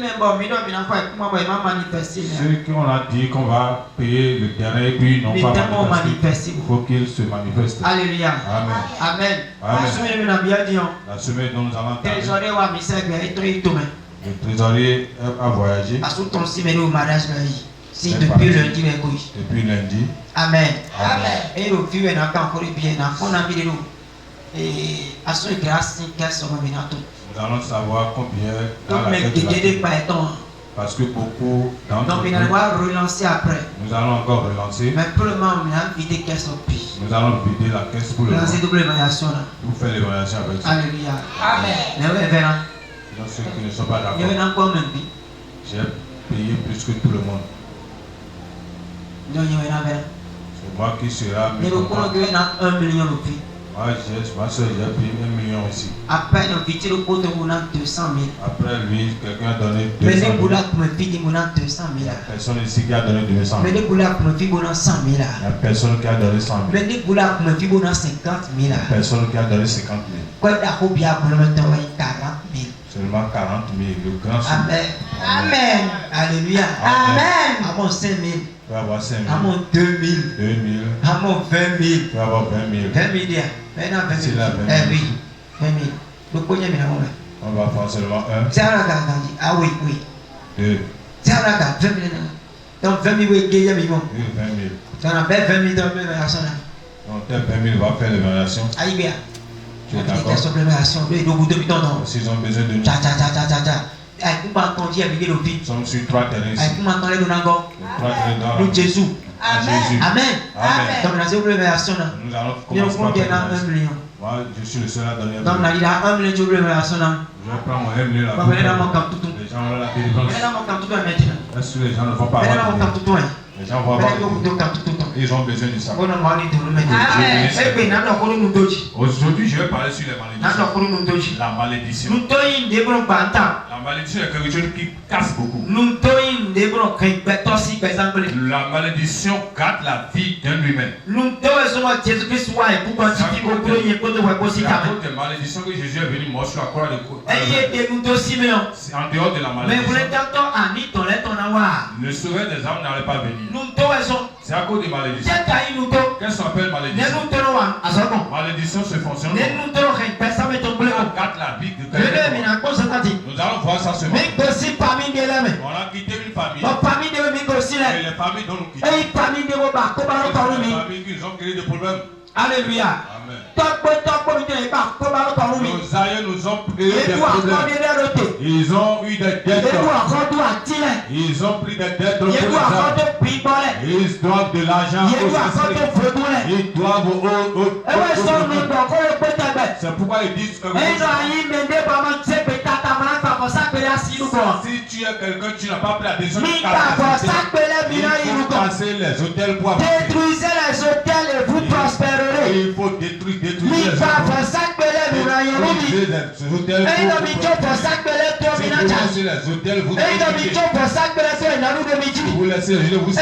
Ceux qu'on a dit qu'on va payer le terrain et puis non pas manifester, il faut qu'ils se manifestent. Alléluia. Amen. Amen. La semaine dont nous allons parler, le trésorier a voyagé. Depuis lundi. Amen. Amen. Et le vieux est encore bien. Et à ce grâce, nous allons savoir combien dans la tête. Parce que beaucoup d'entre nous, relancer après. nous allons encore relancer. Mais pour le moment, on a vidé caisse au pays. Nous allons vider la caisse pour le moment. Pour faire l'évaluation avec ça. Alléluia. Amen. Donc ceux qui ne sont pas d'accord, j'ai payé plus que tout le monde. C'est moi qui sera mis Ma soeur, j'ai pris 1 million ici. Après, on vit le pote on a 200 000. Après lui, quelqu'un a donné 200 Mais 000. les boulas pour me filer, on a 200 Il y 000. a personne ici qui a donné 200 000. Mais les boulas pour me filer, on a 100 000. Il y a personne qui a donné 100 000. Mais les boulas pour me filer, on a 50 000. Il y a personne qui a donné 50 000. Quoi d'accord bien pour me mettre 40 000. Seulement 40 000. Le grand sou. Amen. Amen. Alléluia. Amen. À mon 5 000. Tu vas avoir 5 000. À mon 2 000. 2 000. À mon 20 000. Tu vas avoir 20 000. 20 000 dia. Maintenant 20 000. C'est là, 20 000. Eh oui. 20 000. Donc, combien de millions? On va faire seulement 1. C'est un gars. Ah oui, oui. 2. C'est un gars. 20 000. Donc 20 000, oui, il y a 20 000. 20 000. Tu en as fait 20 000 dans la version là. Donc, tes 20 000 va faire les variations. Aïe bien. Tu es Il y a d'accord? des variations. Il doit vous donner non. S'ils ont besoin de nous. Tcha. Aïe, vous m'entendez avec le fil. Nous sommes sur 3 terrains ici. Aïe, vous m'entendez le nango. 3 terrains dans Nous la Jésus. Jésus. Amen. Amen. Donc la seconde version là. Nous allons Il y a commencer par un 1 million. Moi, je suis le seul à donner 1 Donc million. il y a 1 million de version là. Je vais prendre mon 1 million là. Bah, venez dans mon camp tout. Les gens ont la délivrance. Venez dans mon camp tout maintenant. Est-ce que les gens ne vont pas Venez dans avoir mon de camp tout. Les gens vont avoir Venez dans mon camp tout. Ils ont besoin de ça. On a demandé de nous mettre. Amen. Eh bien, nous avons Aujourd'hui, je vais parler sur les malédictions. La malédiction. nous toyons des bons bantams. La malédiction est quelque chose qui casse beaucoup. Nous toyons des bons créateurs, par exemple. La malédiction gâte la vie d'un humain. Nous toyons Jésus-Christ, et pour continuer au gros, il y a pas de web aussi. C'est à cause des malédictions que Jésus est venu mort sur la croix de Et nous aussi, mais en dehors de la mais vous malédiction. l'êtes encore en nid, on est en avoir. Le sauvet des âmes n'allait pas venir. Nous toyons. C'est à cause des malédictions. Nous toyons. Qu'est-ce qu'on appelle malédiction? Nous toyons à Zorgon. Malédiction se fonctionne. Nous toyons personne mais ton bleu. Gâte la vie de Le quelqu'un. mais n'a pas ça dit. Nous allons voir ça ce matin. Mais aussi parmi des lames. On a quitté une famille. La famille de Migo aussi là. Et les familles dont nous quittons. Et famille de Boba, comment on parle Les lui? familles qui ont créé des problèmes. Alléluia. Amen. Nos aïeux nous ont créé des problèmes. Ils ont eu des dettes. Ils ont pris des dettes dans les Ils doivent de l'argent aux esprits. Ils doivent au C'est pourquoi ils disent que si tu es quelqu'un, tu n'as pas pris la décision de il faut casser les hôtels pour avancer. Détruisez les hôtels et vous prospérerez. Il faut détruire les hôtels. Détruisez les hôtels pour vous laissez les vous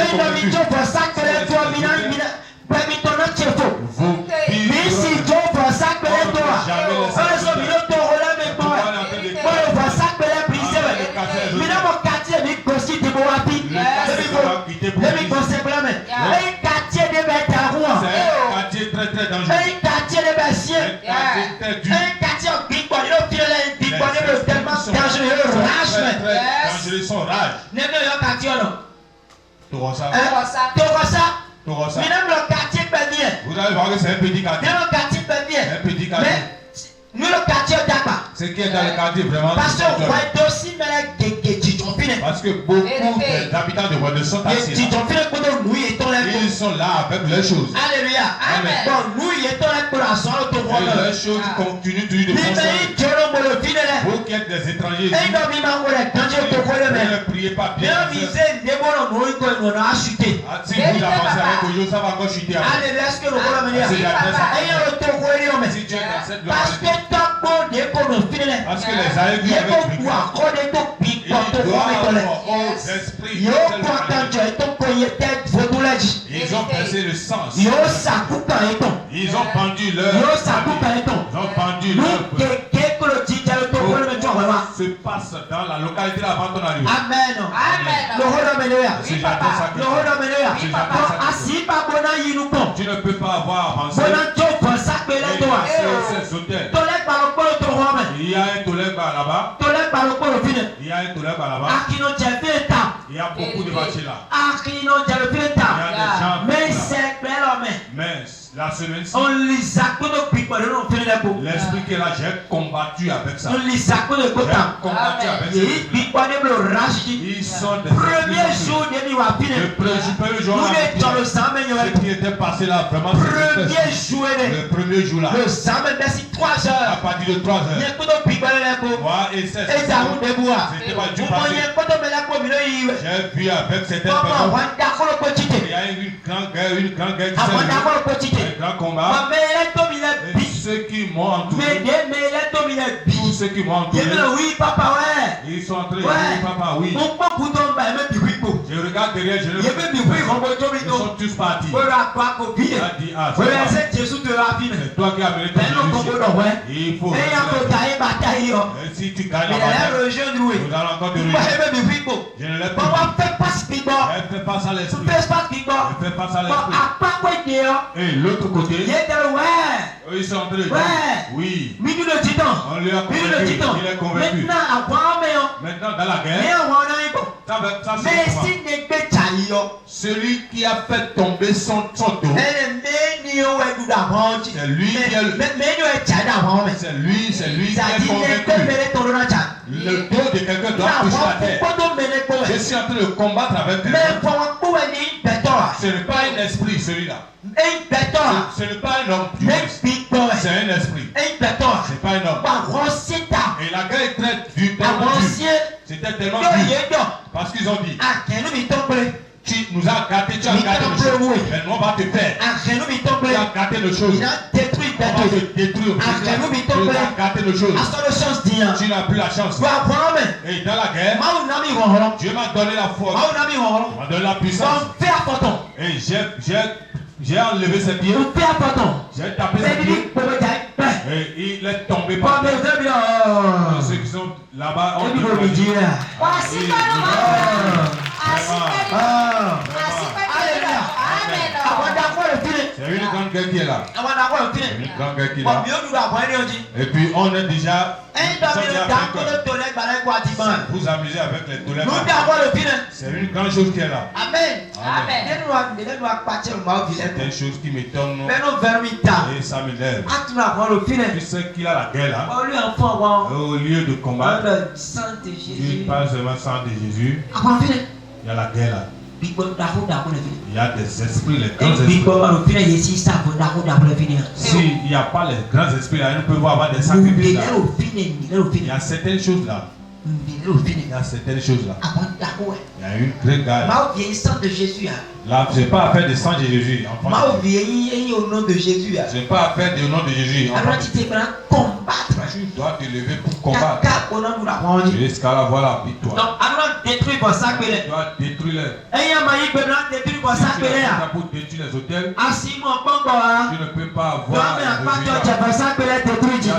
quartier très très dangereux. Un quartier de Bessier. Un quartier en tellement dangereux. Rage. Dangereux, son rage. N'est pas un quartier non. Torosa. Mais même le quartier Bénier. Vous allez voir que c'est un petit quartier. Même le quartier Bénier. Un petit quartier. Mais nous le quartier Dakar. Ce qui est dans le quartier vraiment. Parce que ouais aussi mais parce que beaucoup d'habitants de Wade sont assis là. Ils sont là avec leurs choses. Alléluia. Amen. Bon, nous y est et leurs choses continuent toujours de fonctionner. Vous qui êtes des étrangers ici, ne priez pas bien. Si vous avancez avec Oyo, ça va encore chuter après. Alléluia. Est-ce que le Si tu es dans cette parce que parce que les aïeux vivent avec ils ont percé le sens. Ils ont pendu leur se passe dans la localité avant ton arrivée. Amen. Tu ne peux pas avoir avancé. Ces hôtels. Il y a un Toleba là-bas. Il y a un Toleba là-bas. Il y a beaucoup de marchés là. Il y a des gens. Mais la semaine-ci, l'esprit qui est là, j'ai combattu avec ça. J'ai combattu avec ça. Ils sont des Premier jour de premier jour là, ce qui était passé là, vraiment, le premier jour là. Le samedi, merci 3 heures. À partir de 3 heures. Moi et c'est c'était pas du passé. J'ai vu avec certaines personnes. Il y a une grande guerre qui s'est levée. Un grand combat. ceux qui m'ont entouré, tous ceux qui m'ont entouré, oui, papa, ouais. ils sont en train de Ouais. dire, papa, oui. Mon papa, Je regarde derrière, je le vois. Ils sont tous partis. Il a dit, ah, c'est toi qui as amené ton Jésus. Il faut. Et si tu gagnes la bataille, nous allons encore te rejoindre. Je ne l'ai pas dit. Elle fait pas ça à l'esprit. Elle fait pas ça à l'esprit. Et l'autre côté, eux, ils sont en train de dire, oui, on lui a convaincu. Il est convaincu. Maintenant, dans la guerre, ça c'est comment? Celui qui a fait tomber son dos, c'est lui qui est convaincu. Le dos de quelqu'un doit toucher la terre. Je suis en train de combattre avec quelqu'un. Ce n'est pas un esprit celui-là. Ce n'est pas un homme. C'est un esprit. C'est pas un homme. Et la guerre est très dure, tellement dure. C'était tellement dur. Parce qu'ils ont dit, tu nous as gâté, tu as gâté nos choses. Mais nous on va te faire. Tu as gâté nos choses. On va te détruire. Tu as gâté nos choses. Tu n'as plus la chance. Et dans la guerre, Dieu m'a donné la foi. M'a donné la puissance. Et j'ai enlevé ses pieds. J'ai tapé ses pieds. Et il est tombé par terre. Ceux qui sont là-bas ont dit. C'est une grande guerre qui est là. Une grande guerre qui est là. Et puis on est déjà. Vous amusez avec les douleurs. C'est une grande chose qui est là. Amen. C'est une chose qui m'étonne. Et ça m'énerve. Tu sais qu'il a la guerre là. Au lieu de combattre, tu parles seulement sang de Jésus. Il y a la guerre là. Il y a des esprits, les grands esprits. S'il n'y a pas les grands esprits là, nous pouvons avoir des sacrifices là. Il y a certaines choses là. Il y a certaines choses là. Il y a une très grande. Là, ce n'est pas affaire de sang de Jésus. Ce n'est pas affaire du nom de Jésus. Tu dois te lever pour combattre. Jusqu'à la voir la victoire. Tu dois détruire les. Pour détruire les hôtels. Tu ne peux pas avoir.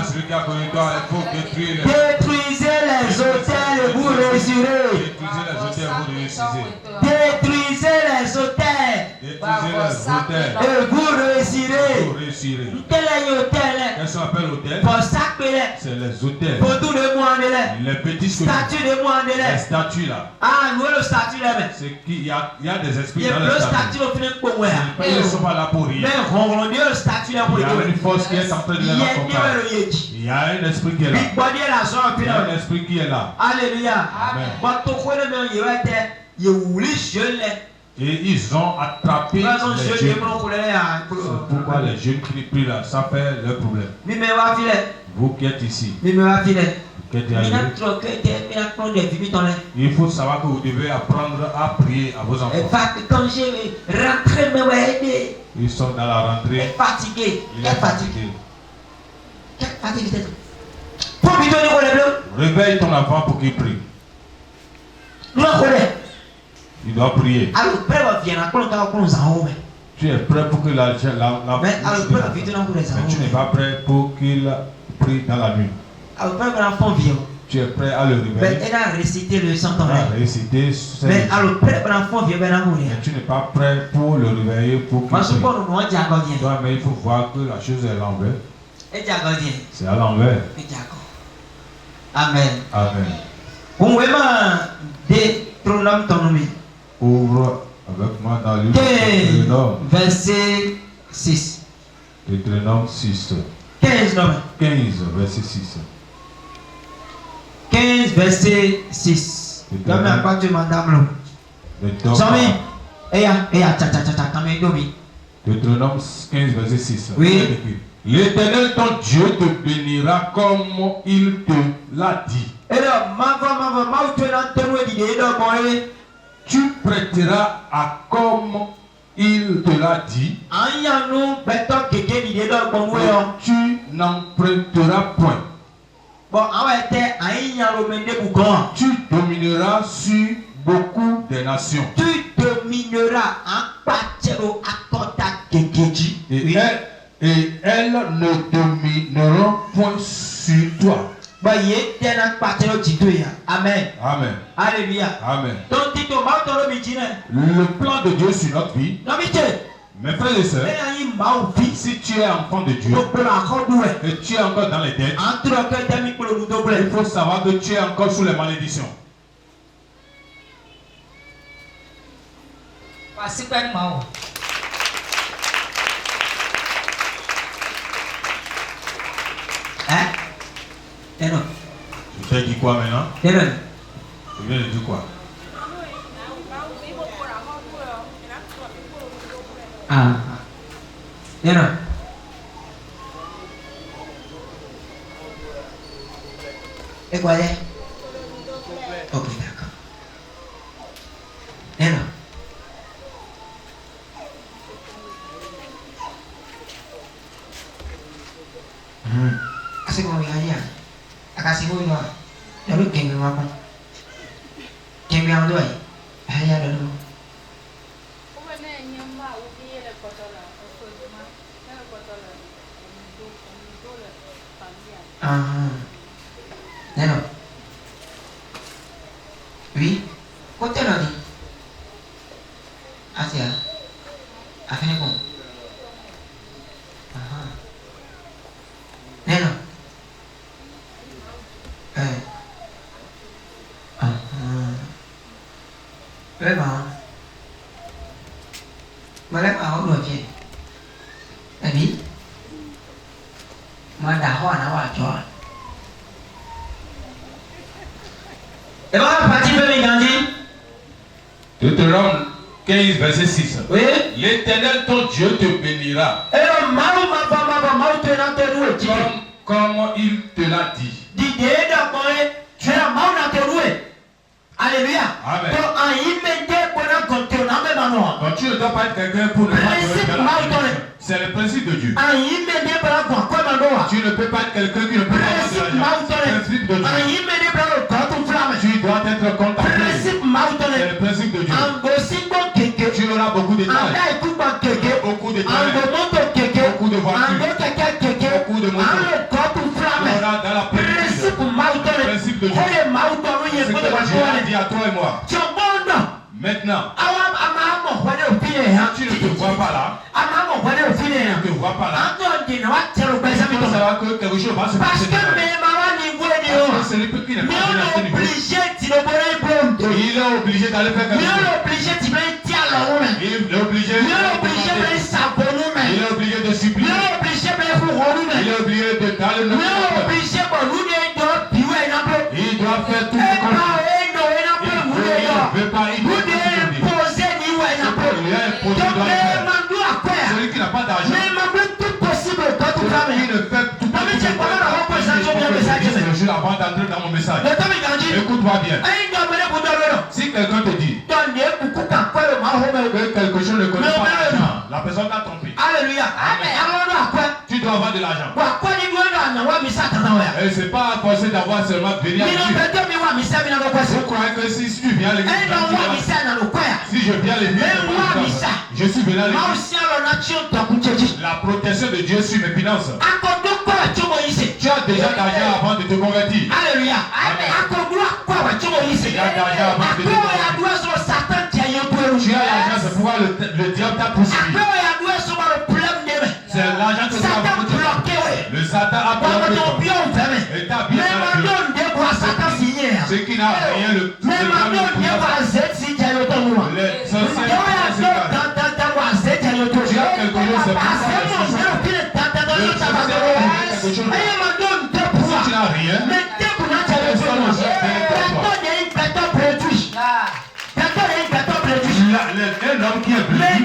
Celui qui a connu toi, il faut détruire les. Détruisez les hôtels et vous réussirez. Détruisez les hôtels et vous réussirez. Détruisez les hôtels. Détruisez les hôtels. Et vous réussirez. Vous réussirez. Quel est l'hôtel? Qu'est-ce qu'on appelle l'hôtel? C'est les hôtels. Les petits statues. Les statues là. C'est qu'il y a des esprits dans les statues. Ils ne sont pas là pour rien. Il y a une force qui est en train de les accompagner. Il y a un esprit qui est là. Il y a un esprit qui est là. Alléluia. Amen. Et ils ont attrapé les jeunes. C'est pourquoi les jeunes qui prient là, ça fait leur problème. Vous qui êtes ici, qui êtes arrivés, il faut savoir que vous devez apprendre à prier à vos enfants. Quand j'ai rentré, Ils sont dans la rentrée. fatigué. Il est fatigué. Réveille ton enfant pour qu'il prie. Il doit prier. Tu es prêt pour que la mais tu n'es pas prêt pour qu'il prie dans la nuit. Tu es prêt à le réveiller. Elle a récité le sang dans l'air. Réciter. Mais tu n'es pas prêt pour le réveiller pour qu'il prie. Toi, mais il faut voir que la chose est à l'envers. C'est à l'envers. Amen. Amen. Ouvre avec moi dans le livre de Deutéronome. Verset 6. Deutéronome 6. 15, verset 6. 15, verset 6. Deutéronome 15, verset 6. Oui. L'Éternel ton Dieu te bénira comme il te l'a dit. Tu prêteras à comme il te l'a dit. Tu n'emprunteras point. Bon, Tu domineras sur beaucoup de nations. Tu domineras Et elles ne domineront point sur toi. Amen. Amen. Alléluia. Amen. Le Le plan de Dieu sur notre vie, mes frères et sœurs, si tu es enfant de Dieu et tu es encore dans les dettes, il faut savoir que tu es encore sous les malédictions. Hein? Je t'ai dit quoi maintenant? Je viens de dire quoi? Ah. Non. Et quoi? Ok, d'accord. Non. Kasi kung yan yan. Akasi ko yun ah. Lalu keng mo ako. Keng mo doy. Haya lalu. Ah. Neno. Oui. Côté là dit. Asia. Afin ko. Aha. Neno. Vraiment. Malem áo rồi chị. Tại vì mà đã hoa nó vào cho. Et voilà, parti de l'évangile. Deutéronome 15, verset 6. Oui. L'Éternel ton Dieu te bénira. Et le mal Comme il te l'a dit. Alléluia. Amen. Donc tu ne dois pas être quelqu'un pour ne pas te. C'est le principe de Dieu. Tu ne peux pas être quelqu'un qui ne peut pas avoir de l'argent. C'est le principe de Dieu. Tu dois être contemplé. C'est le principe de Dieu. Tu auras beaucoup de tailles. Beaucoup de tailles. Beaucoup de voitures. Beaucoup de motos. Tu auras dans la plénitude. Le principe de Dieu. Ce que Dieu a dit à toi et moi. Maintenant, tu ne te vois pas là. Tu ne te vois pas là. Il faut savoir que quelque chose va se passer. C'est le peuple qui n'est pas à ce niveau. Il est obligé d'aller faire quelque chose. Il est obligé de supplier. Il est obligé de d'aller nous il doit faire tout ce qu'on il ne veut pas celui qui n'a pas d'argent celui qui ne fait tout je suis avant d'entrer dans mon message. Écoute-moi bien. Si quelqu'un te dit que quelque chose ne connaît pas l'argent, la personne t'a trompé. Alléluia. Tu dois avoir de l'argent. Et c'est pas forcé d'avoir seulement venir à l'église. Vous croyez que si tu viens à l'église, si je viens à l'église, je suis venu à l'église. La protection de Dieu sur mes finances. Tu as déjà d'argent avant de te convertir. Alléluia. Tu as d'argent avant de te convertir. Tu as l'argent, c'est pourquoi le diable t'a poursuivi. C'est l'argent que tu as bloqué. Le Satan a bloqué. Et t'as bien ce qui n'a rien le tout. Les sorciers tu as quelque chose, c'est pour ça. Si tu n'as rien, un homme qui est blessé.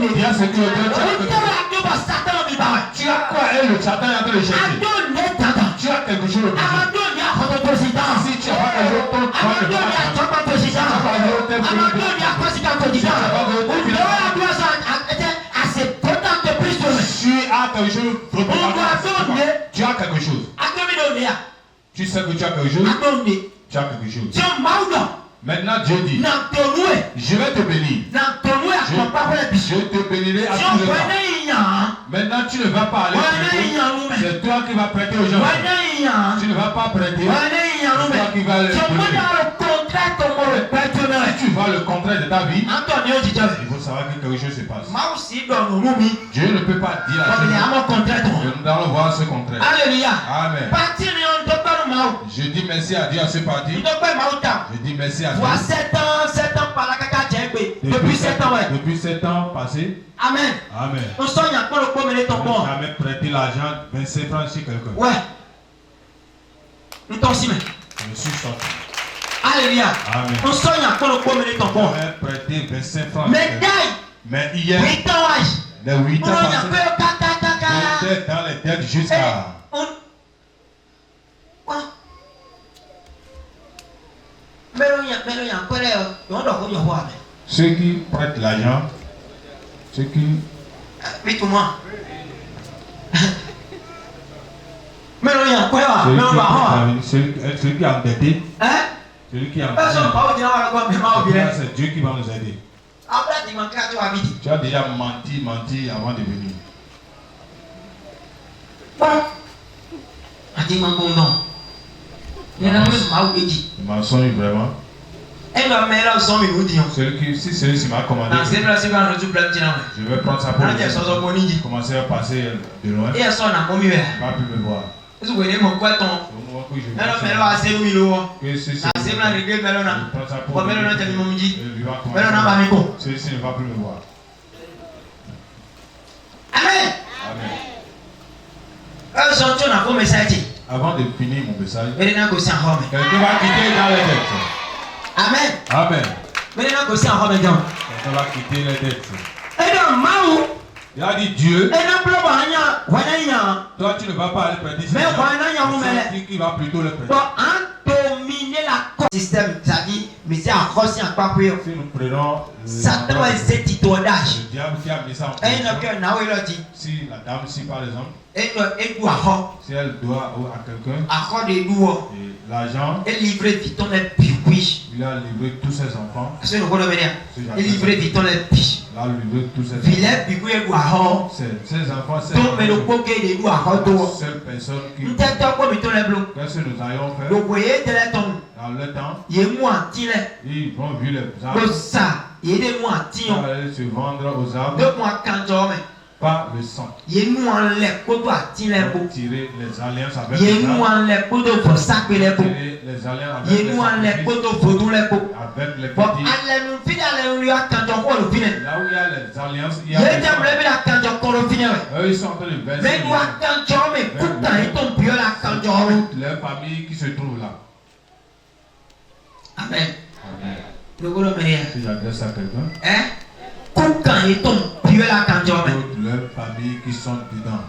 Il y a ce que tu as quoi et le Satan est en train de chercher. Tu as quelque chose de si tu as pas quelque chose de Tu sais que tu as quelque chose. Tu as quelque chose. Maintenant Dieu dit, je vais te bénir. Je te bénirai à tout le temps. Maintenant tu ne vas pas aller prêter. C'est toi qui vas prêter aux gens. Tu ne vas pas prêter. C'est toi qui vas les donner. Si tu vois le contraire de ta vie, il faut savoir que quelque chose se passe. Dieu ne peut pas dire à ce nous allons voir ce contraire. Alléluia. Amen. Je dis merci à Dieu à ce parti. Je dis merci à Dieu. Voilà 7 ans par là, depuis 7 ans, ouais. Depuis 7 ans passés. Amen. Amen. On sent qu'il y a pas le pomme de ton Je bon. n'ai jamais prêté l'argent 25 francs chez quelqu'un. Ouais. Nous t'en si, mais. Je suis sorti. Alléluia. Amen. On sent qu'il y a pas le pomme de ton bon. Je n'ai prêté 25 francs. Mais hier, 8 ans, ouais. les 8 ans passés, passés, j'étais dans les dettes jusqu'à. Ceux qui prêtent l'argent, ceux qui. Oui, tout moi. Celui qui est endetté. Hein? Celui qui est endetté. C'est Dieu qui va nous aider. Tu as déjà menti avant de venir. Le mensonge vraiment. Si celui-ci m'a commandé, je vais prendre sa peau. Commencer à passer de loin. Il ne va plus me voir. Que ceci, je prends sa peau. Celui-ci ne va plus me voir. Amen. Amen. Avant de finir mon message, quelqu'un va quitter dans les dettes. Amen. Amen. Quelqu'un va quitter les dettes. Il a dit Dieu, toi tu ne vas pas aller prêter. C'est qui va plutôt le prêter. Système, ça dit, mais c'est à cause d'un pas plus. Si nous prenons Satan est cet itodage. le diable qui a mis ça en Et place. dit, Si la dame ici par exemple, et doit si elle doit à quelqu'un accorder des doigts et l'argent, et livrer vite ton pipi. il a livré tous ses enfants. C'est le rôle de venir. Et livrer vite ton pipi. Il a livré tous ses Filet enfants. pipi et doigt. Ses enfants, c'est Donc, mais le coquet des doigts. la seule personne qui. Nous t'attendons comme il te lève l'eau. Qu'est-ce que nous allons faire Donc, vous voyez, de la tombe. dans le temps? Il est moins tiré. Ils vont vu les Le arbres. ça, il est moins tiré. Ils vont aller se vendre aux arbres, 2 mois quand j'en pas le sang. il est moins les côtes à tirer. Ils vont tirer les alliances avec Il est les arbres. moins les côtes pour saper les côtes. Tirer les alliances Il avec est les moins les sacrifices, côtes pour tous les côtes. avec les Bon, petits. allez nous filer, allez nous lui attendre encore le final. Là où il y a les alliances, il y Il a est les déjà bleu, il attend encore le final. eux, ils sont en train de verser Mais nous attendons, mais pourtant, ils tombent plus là quand j'en toutes les familles qui se trouvent là. Amen. Amen. Le gros meilleur. Si j'adresse à quelqu'un, Hein? Quand ils tombent plus là quand j'en toutes les familles qui sont dedans,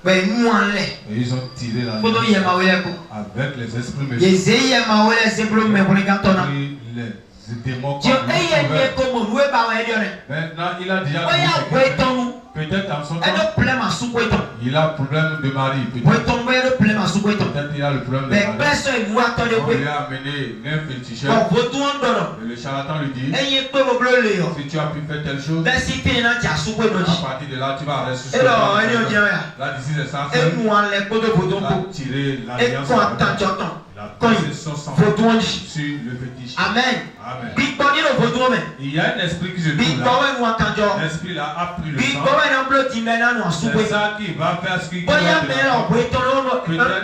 mais nous on l'est. et ils ont tiré la Faut donc y avoir les coups. avec les esprits Les méchants, ayants m'ont les épaules mais pour les gantons. pris les démons Dieu comme lui ayant sauveur. des comme nous et pas ouais dieu. Maintenant, il a déjà Ouais trouvé ouais quelqu'un. ton. Peut-être en son Et temps, le problème à sous quoi ton. il a problème de mari. Ouais Peut-être ton ouais le problème à sous quoi ton. il a le problème de Mais mari. personne est moi attendez On quoi. lui a amené un féticheur. Bon vous tout en dehors. Et le charlatan lui dit, Ayez peu vos bleus les yo. si tu as pu faire telle chose, Ben si tu es dans ta sous quoi non. à partir de là, tu vas rester Et là on est bien là. Là, d'ici, c'est ça. Et nous on les côtes pour ton Il a coup. tiré Et l'alliance. quand avec- attends j'entends. Il a Quand passé il son sang faut tout en sur le fétiche. Amen. Amen. Big body le faut tout mais. Il y a un esprit qui se Big trouve là. body nous attendons. L'esprit là a pris le Big sang. body non bleu dit maintenant nous en sous quoi. C'est ça qui va faire ce qu'il Bóyá doit mẹ́rọ̀ faire. pé tọ́lọ́mọ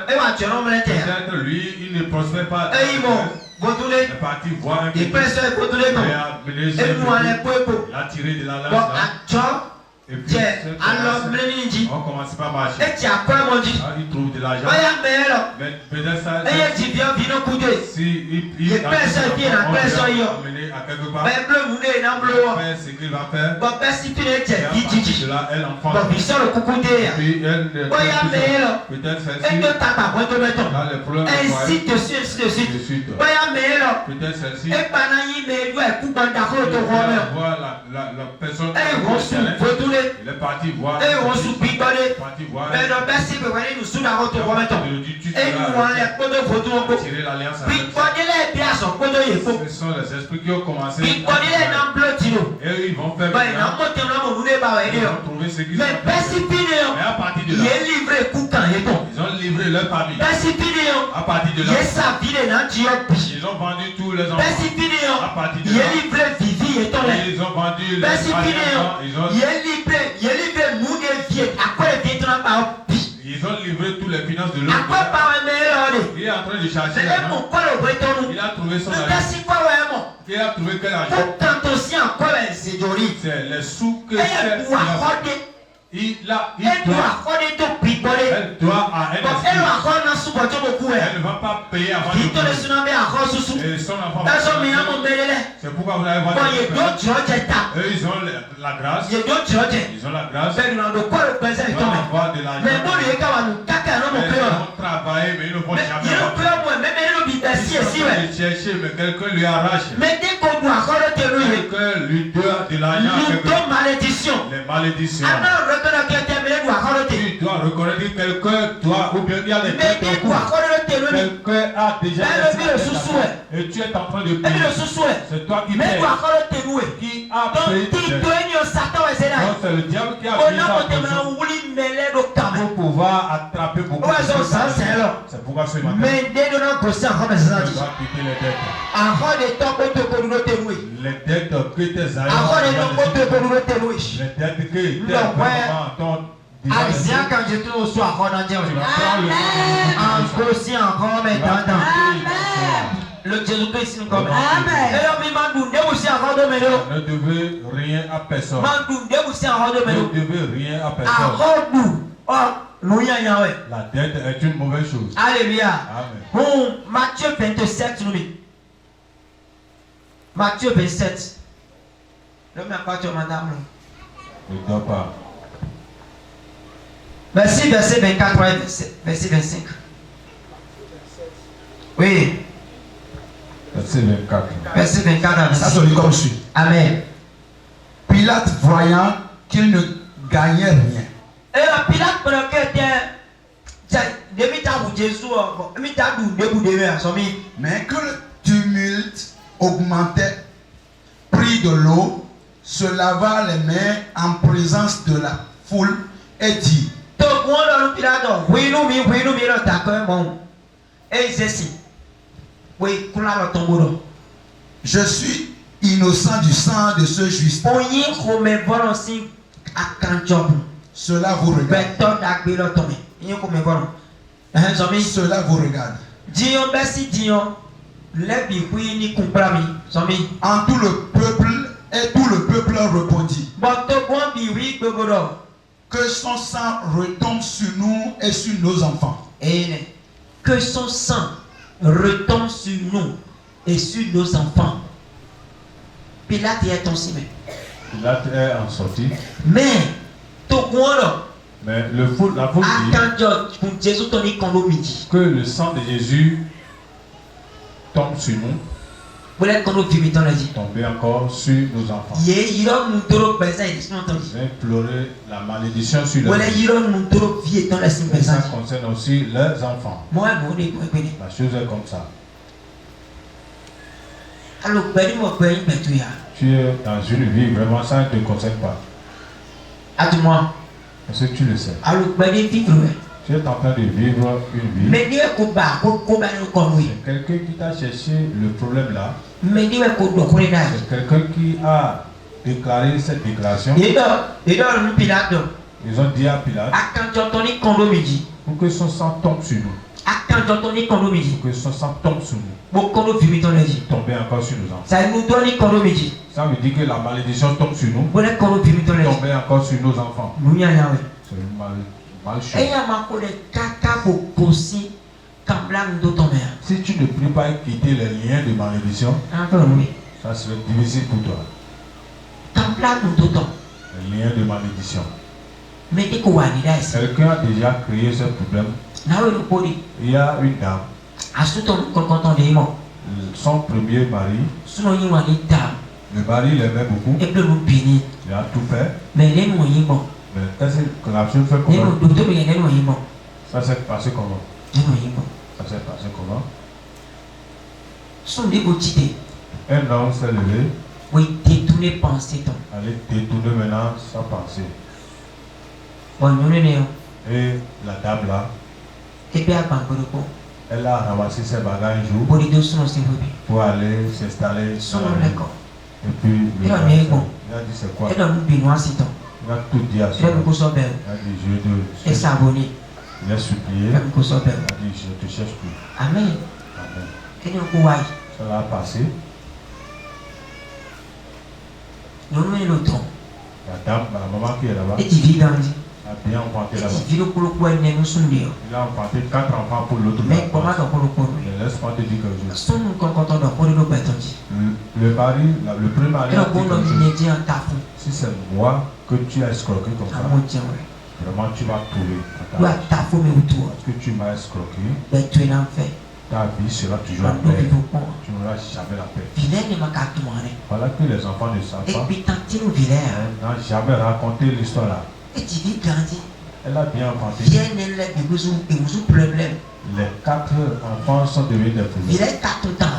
ẹ wà jọ̀rọ̀ mẹ́lẹ́tẹ̀ yà. Peut-être lui, il ne prospère pas. Ẹyin mọ̀ bọ́dúnlé Il est parti voir un ìpẹ́sẹ̀ bọ́dúnlé Il mọ̀ a amené ẹnu alẹ́ pé kò. Il a tiré de la lance Bọ́ là. àjọ Et puis, jẹ c'est- alọ mẹ́lẹ́ni jí. on commence pas à marcher. Eti akọ́ ẹ̀mọ́ jí. Ah, il trouve de l'argent. Bóyá mẹ́rọ̀ Mais peut-être ça. ẹyẹ jì bí ọbí inú kúndé. Si il Les personnes qui sont on personnes, lui yo. a amené à quelque part. Bẹ́ẹ̀ blé mu ní iná blé Il wọ. va faire ce qu'il va faire. Bọ́ bẹ́ẹ̀ sí pínlẹ̀ Et jẹ à bí partir jíjì. de là, elle enfante. Bọ́ bí sọ̀rọ̀ kúkú dé yà. Puis elle Bóyá mẹ́rọ̀ peut-être fait ẹ tó ta pàpọ̀ tó bẹ́tọ̀. Là, les problèmes Ainsi de suite, ainsi de de suite. suite. Bóyá mẹ́rọ̀ Peut-être celle-ci. Et pendant il met du coup quand d'accord de voir la personne. Et on sous retourner. Il est parti voir. Et on sous picoler. Parti voir. Mais non, merci que vous allez nous sous la route de remettre. Et nous on les poteaux retour. Tirer l'alliance. Picoler les pièces en poteau il faut. Ce sont les esprits qui ont commencé. Picoler les noms bleus tino. Et ils vont faire. Ben non, moi t'es là mon nez pas ouais. Ils ont trouvé ce qu'ils ont. Mais merci Pinéon. Mais à partir de là. Il est livré coucan et bon. Ils ont livré leur famille. Merci Pinéon. À partir de là. Il est sa vie les noms Ils ont vendu tous les enfants. Merci Pinéon. À partir de Il là. est livré Vivi et ton lait. Ils ont vendu les Merci Pinéon. Ils ont Il est livré nous des vieux. À quoi les vieux t'en as pas pi. Ils ont livré toutes les finances de À l'autre. quoi pas un meilleur. Il est en train de chercher C'est l'argent. mon quoi le breton. Il a trouvé son argent. Merci quoi ouais mon. Il a trouvé quel argent? Quand aussi en quoi c'est joli. C'est les sous que Et c'est. pour accorder. Il Elle doit accorder tout picoler. Elle doit à elle. Elle va accorder un sous-boîtier beaucoup. Elle ne va pas payer avant de Vite le tsunami accord sous. Et son enfant. Elles sont mis à mon bébé. C'est pourquoi vous allez voir. Bon, il y a d'autres choses qui tapent. Eux, ils ont la grâce. Il y a d'autres choses. Ils ont la grâce. Mais nous, quoi le présent est Ils vont tombé. avoir de l'argent. Mais bon, il y a quand même un caca dans mon Ils cœur. vont travailler, mais ils ne vont Mais jamais il y a un avoir. peu moins, même il y a un bidassi ici, ouais. Ils chercher, mais quelqu'un lui arrache. Mais dès qu'on doit accorder tes louis, Quelqu'un lui doit de l'argent. nous donnons malédiction. Les malédictions. Alors, reconnaître que tu as doit accorder tes. Tu dois reconnaître que quelqu'un doit, ou bien il y a des Mais dès qu'on accorder tes louis, quelqu'un a déjà elle le sous-sous, et tu es en train de elle payer. le sous-sous. C'est toi qui Mais payes. doit accorder tes louis. Qui a Donc, payé tu dois Satan et c'est là. Non, c'est le diable qui a On payé a ça monté maintenant, on voulait mêler le camé. pour pouvoir attraper beaucoup Ouais, ça, c'est là. C'est pourquoi ce matin, Mais dès que nous avons gossé encore mes tu anges. dois quitter les dettes. Encore des temps que tu peux nous témoigner. Les dettes que tes amis Encore des temps que tu peux nous témoigner. les dettes que tes Non, ouais. parents t'ont Asia quand je trouve soit encore dans Dieu. En gossé encore maintenant. Le Jésus-Christ nous comme. Amen. Et là, mais Mandoundé aussi encore de mélo. ne devez rien à personne. Mandoundé aussi encore de Ne mélo. devez rien à personne. Encore nous. Oh, nous y a ouais. La dette est une mauvaise chose. Alléluia. Amen. Bon, Matthieu 27, nous dit. Matthieu 27. L'homme n'a pas tué madame. Ne dors pas. Verset 24, verset 25. Oui. Verset 24. Verset 24 à Ça 26. se lit comme suit. Amen. Pilate, voyant qu'il ne gagnait rien, Et la Pilate, pendant que tu Jésus, mais que le tumulte augmentait, prit de l'eau, se lava les mains en présence de la foule et dit: je suis innocent du sang de ce juste. Cela vous regarde. Cela vous regarde. En tout le peuple, et tout le peuple répondit: que son sang retombe sur nous et sur nos enfants. Que son sang retombe sur nous et sur nos enfants. Pilate est ton ciment. Pilate est en sortie. Mais, Mais la foule dit que le sang de Jésus tombe sur nous, tomber encore sur nos enfants. J'ai imploré la malédiction sur leurs vies. Et ça concerne aussi leurs enfants. La chose est comme ça. Tu es dans une vie, vraiment ça ne te concerne pas. Parce que tu le sais. Tu es en train de vivre une vie. C'est quelqu'un qui t'a cherché le problème là. C'est quelqu'un qui a déclaré cette déclaration. Ils ont dit à Pilate pour que son sang tombe sur nous. Pour que son sang tombe sur nous. Tomber encore sur nos enfants. Ça veut dire que la malédiction tombe sur nous. Tomber encore sur nos enfants. C'est une mal chose. Si tu ne peux pas quitter les liens de malédiction, ça serait difficile pour toi. Les liens de malédiction. Quelqu'un a déjà créé ce problème. Il y a une dame. Son premier mari, Sinon, il m'a dit le mari l'aimait beaucoup. et puis nous bénit. Il a tout fait. Mais les moyens bon. Mais qu'est-ce que la chose fait Les comment? docteurs, mais les moyens bon. Ça s'est passé comment? Les moyens bon. Ça s'est passé comment? Sont des quotidiens. Un homme s'est levé. Oui, détourner pensée. Allez détourner maintenant sa pensée. Bon, nous sommes. Et la dame là, Et puis à Bangkok. elle a ramassé ses bagages un jour Pour les deux sont aussi. pour aller s'installer. Sont dans la d'accord. Et puis Et le on gars, est bon. il a dit c'est quoi? Et dans nous bénir c'est temps. Il a tout dit à son Il a homme. beaucoup sauvé. Il a dit je te Et s'abonner. Il a supplié. Il a beaucoup sauvé. Il a dit je te cherche plus. Amen. Amen. Et nous courage. Ça l'a passé. Nous sommes le temps. La dame, la maman qui est là-bas, Et tu vis dans lui. a bien enfanté Et là-bas. tu vis le coup quoi nous sommes là. Il a enfanté 4 enfants pour l'autre. Mais comment on peut le prendre? Mais laisse-moi te dire quelque chose. Son nous content de prendre le bâton. Le mari, le premier mari Et a le dit bon homme quelque chose. il dit en tafou. Si c'est moi que tu as escroqué comme À ça, mon Dieu. vraiment tu vas trouver. Tu as tafou mais autour. Parce que tu m'as escroqué, Ben tu es l'enfer. ta vie sera toujours en Nous paix. vivons pas. Tu n'auras jamais la paix. Vilain ne m'a qu'à tout manger. Voilà que les enfants ne savent Et pas. puis tant que nous vilain. Elle n'a jamais raconté l'histoire là. Et tu vis grandi. Elle a bien enfanté. Viens ne l'a et vous problème. Les 4 enfants sont devenus des problèmes. Vilain 4 ans.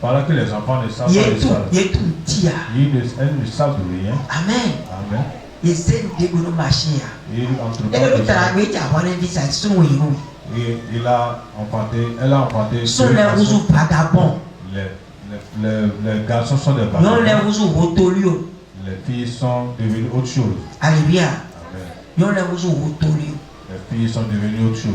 Voilà que les enfants ne savent Il pas est tout. l'histoire. Il est tout tia. Elles ne savent de rien. Amen. Amen. Il s'est dégoûté machine. Et entre Et le travail qui a un visage son héros. et il a enfanté, elle a enfanté. Son deux les garçons. rousseaux vagabonds. Les garçons sont des Non les vagabonds. rousseaux rotolio. Les filles sont devenues autre chose. Alléluia. Amen. Non les rousseaux rotolio. Les filles sont devenues autre chose.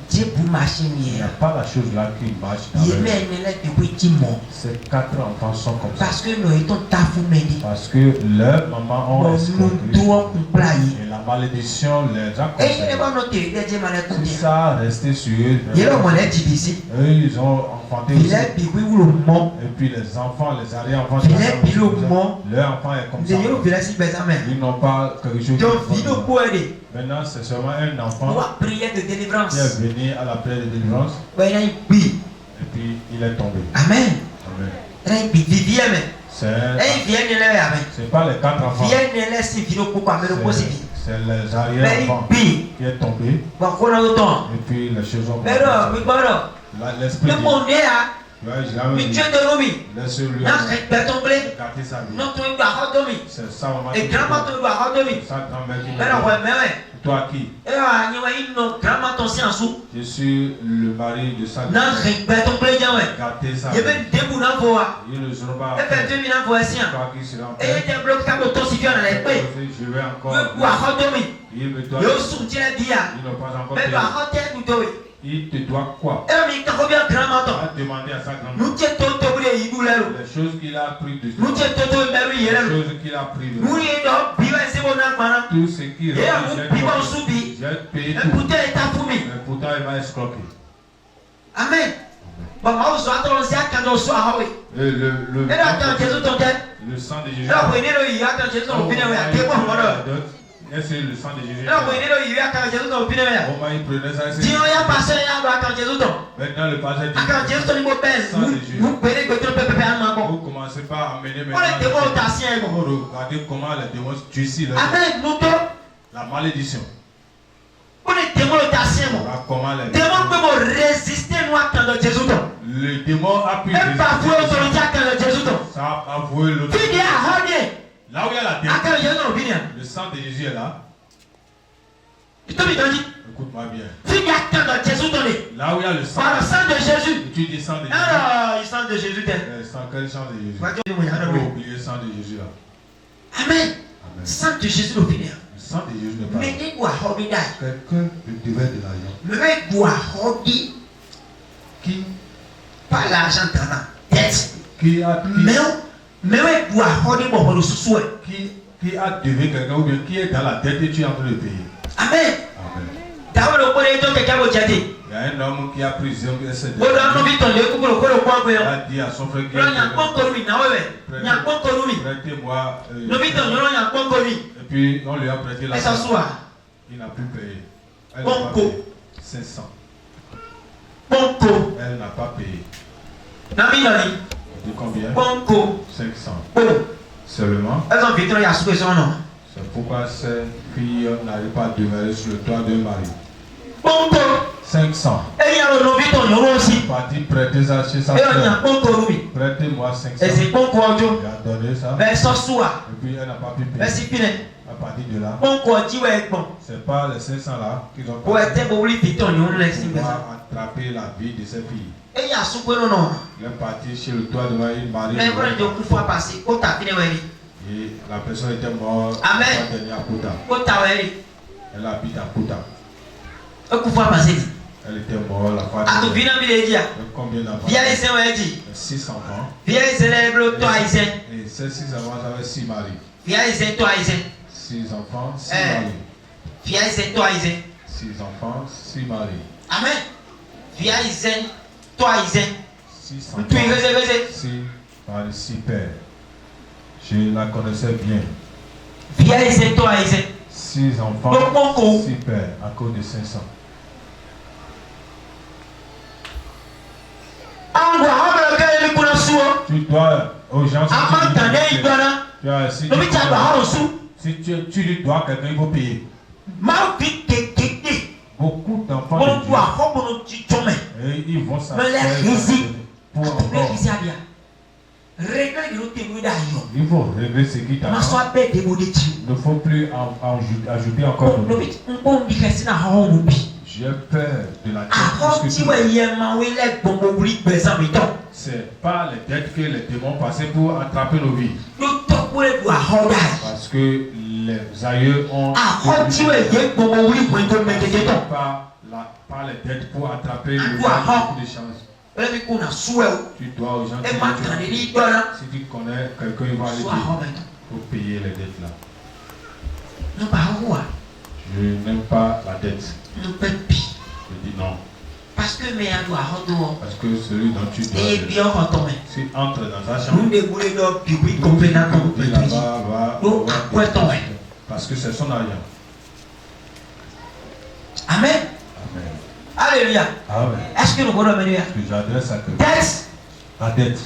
Dieu pour machine Il n'y hier. a pas la chose là qui marche dans Il leur vie. met ne l'a depuis timon. Ces 4 enfants sont comme ça. Parce que nous étions tafou médit. Parce que leurs mamans ont Nous escroqué. devons complaire. Et la malédiction les a Et il n'est concernés. pas noté. Il a dit malade tout Si bien. ça a resté sur eux, Il est au monnaie difficile. eux ils ont enfanté Il aussi. est bigou ou le mont. Et puis les enfants, les arrière-enfants, Il est bilo mont. leur enfant est comme Nous ça. avons vu la si Benjamin. Ils n'ont pas quelque chose. Donc, qui vidéo font. pour aider. Maintenant, c'est seulement un Nous enfant avons prié de délivrance. qui est venu à la prière de délivrance Ouais, il a une bille. et puis il est tombé. Amen. Amen. Il a une bille. Vivienne. C'est Et il vient de l'air. Amen. c'est pas les 4 enfants. Viens de l'air si vidéo pour quoi. Mais le pot c'est vite. C'est les Mais arrière-enfants une bille. qui est tombé Bon, qu'on a le temps. et puis les choses ont Mais non, mais bon, non. L'esprit Le dit, monde est là. ouais, j'ai Mais jamais Dieu de nous. laisse-le Non, c'est tombé. écarter sa vie. Non, tu dois avoir C'est ça, maman. et grand-mère tu dois avoir C'est ça, grand-mère qui mais non, ouais, me mais ouais. dit. Toi qui? Et là, il y a une grand-mère ton sien en dessous. Je suis le mari de sa Non, c'est tombé, bien, ouais. Écarter sa Il y vie. avait des bouts dans vos. Il ne sera pas. Et fait 2000 ans, voici. Toi qui sera en Et il y a paix. des blocs qui ont aussi bien dans les paix. Je vais encore. Ou à Rodomi. Il me doit. Il y a aussi un dia. Il n'a pas encore Mais payé. à Rodomi, nous devons. Il te doit quoi? Et là, mais quand on vient grand-mère, Il a demandé à sa grand-mère. nous sommes tous les idoules. Les choses qu'il a appris de Nous sommes tous les Les idoules. choses qu'il a appris de Nous sommes tous les idoules. tout ce qu'il Et là, a nous vivons sous vie. j'ai payé Et tout. pourtant, il est à fouiller. Mais pourtant, il m'a escroqué. Amen. Bon, moi, je suis en train de dire quand on soit à Hawaii. Et Et là, attends, Jésus, ton tête. le sang de Jésus. Et là, vous venez là, il y a quand Jésus, on finit, il y a des bons moments. Et c'est le sang de Jésus. Et là, vous venez là, il y a quand Jésus, on finit, il y a. Comment il prenait ça? Dis, on y a passé, il y a quand Jésus, on. Maintenant, le pasteur dit. Quand Jésus, on y va pèse. Vous venez que tu ne peux pas faire un Vous commencez pas à amener On est démons au tassien, Vous bon. regardez comment les démons tuent Amen, nous deux. la malédiction. On est démons au tassien, bon. Voilà comment les Démons peuvent résister, nous, quand Jésus, on. le démon a pu Et parfois, on se dit quand Jésus, on. ça a avoué l'autre. Puis, il y a Hawaii. Là où il y a la À démon, quand Jésus, on finit. le sang de Jésus est là. Il te dit, Écoute-moi bien. puis, il y a quand Jésus, on. Là où il y a le sang, Par le sang de Jésus. tu dis sang de Jésus. Ah, il sang de Jésus, t'es. Quel sang de Jésus? Va dire, il y a Il un faut autre. oublier le sang de Jésus là. Amen. Amen. Sang de Jésus, au final. Le sang de Jésus n'est pas là. Mais il doit hobby d'ail. Quelqu'un devait de l'argent. Le mec doit hobby. Qui Pas l'argent dans la tête. a Mais il doit hobby pour le sous-souhait. qui a devé quelqu'un ou bien qui est dans la dette et tu es en train de payer. Amen. Amen. D'abord, le premier temps, quelqu'un va dire. Il y a un homme qui a pris et s'est Bon, dans nos vies, on est couple, le coin, il a dit à son frère qui il y a un bon connu, il y a un bon connu. prêtez-moi. Nos vies, on a un bon connu. Et puis on lui a prêté Et l'argent. s'asseoir. Il n'a plus payé. Elle Bon n'a pas coup. payé. 500. Bon coup. Elle n'a pas payé. Naminoni. De combien? Bonko. 500. Bon. Seulement. Elles ont vécu, il y a sous son nom. C'est pourquoi ces filles n'arrivent pas à demeurer sur le toit d'un mari. Bonko. 500. Et il y a le novice ton nom aussi. Parti prêter ça chez sa Et on y a soeur. Bonko Rubi. Prêtez-moi 500. Et c'est Bonko Ojo. Il a donné ça. Ben, sans soir. Et puis elle n'a pas pu payer. Merci, Pine. À partir de là, Bonko Ojo est bon. c'est pas les 500 là qu'ils ont Pour être bon, oui, vite, on y a laissé. pour attraper la vie de ces filles. Et il y a sous quoi non? Il est parti chez le toit devant une mariée. Mais voilà, il y a beaucoup de passer. Au tapis, Et la personne était morte. Amen. La dernière à Kouta. au tapis. Elle habite à Kouta. Au coup de passer. Elle était morte la fois À tout dernière. vivre, il dit. Combien d'enfants? Viens les seins, dit. 6 enfants. Viens les célèbres, toi, Isaac. Et ces 6 enfants avaient 6 maris. Viens les toi, Isaac. 6 enfants, 6 Eh. maris. Viens les toi, Isaac. 6 enfants, 6 maris. Amen. Viens les toi, Isaac. 6 Tu es enfants, réservé. 6 maris, 6 pères. Je la connaissais bien. Viens les toi, Isaac. 6 enfants, Donc, mon coup. 6 pères, à cause de 500. En gros, on va regarder le coup de sous. Tu dois aux gens. Si Avant tu d'année, il dis- doit. tu vois, si Le métier va au sous. si tu lui dois quelqu'un, il faut payer. Ma vie, kéké. Beaucoup d'enfants Bon, de quoi, comment nous disons, mais. Dieu, et ils vont s'en Mais les faire résis. pour Le encore. rési a bien. Régler le témoin d'ailleurs. Il faut régler ce qui Ma t'attend. soeur bête de mon étude. Il ne faut plus ajouter encore de Le nous. vite, on dit que c'est un hobby. J'ai peur de la dette. Ah, parce que tu vois, il y a un oui, les bonbons, oui, mais ça m'étonne. c'est pas les dettes que les démons passaient pour attraper nos vies. Le top pour les doigts, hobby. Parce que les aïeux ont. Ah, quand tu vois, il y a un bonbon, oui, mais tu me dis non. Pas les dettes pour attraper Ah, le quoi, mal, hein? beaucoup de chances. Elle me connaît souhait. Tu dois aux gens Et maintenant, il dit, voilà. si tu connais quelqu'un, il va aller Soit dire hobby. pour payer les dettes là. Non, pas où. Je n'aime pas la dette. Nous peut pire. Je dis non. Parce que mais on doit rendre. Parce que celui dont tu dois. Et bien, on retombe. Si entre dans sa Nous chambre, déboulons nos publics complètement comme il on peut dire. va. Nous, à quoi tomber? Parce que c'est son argent. Amen. Amen. Alléluia. Ah ouais. Est-ce que nous pouvons mener Que j'adresse à quelqu'un. dette? La dette.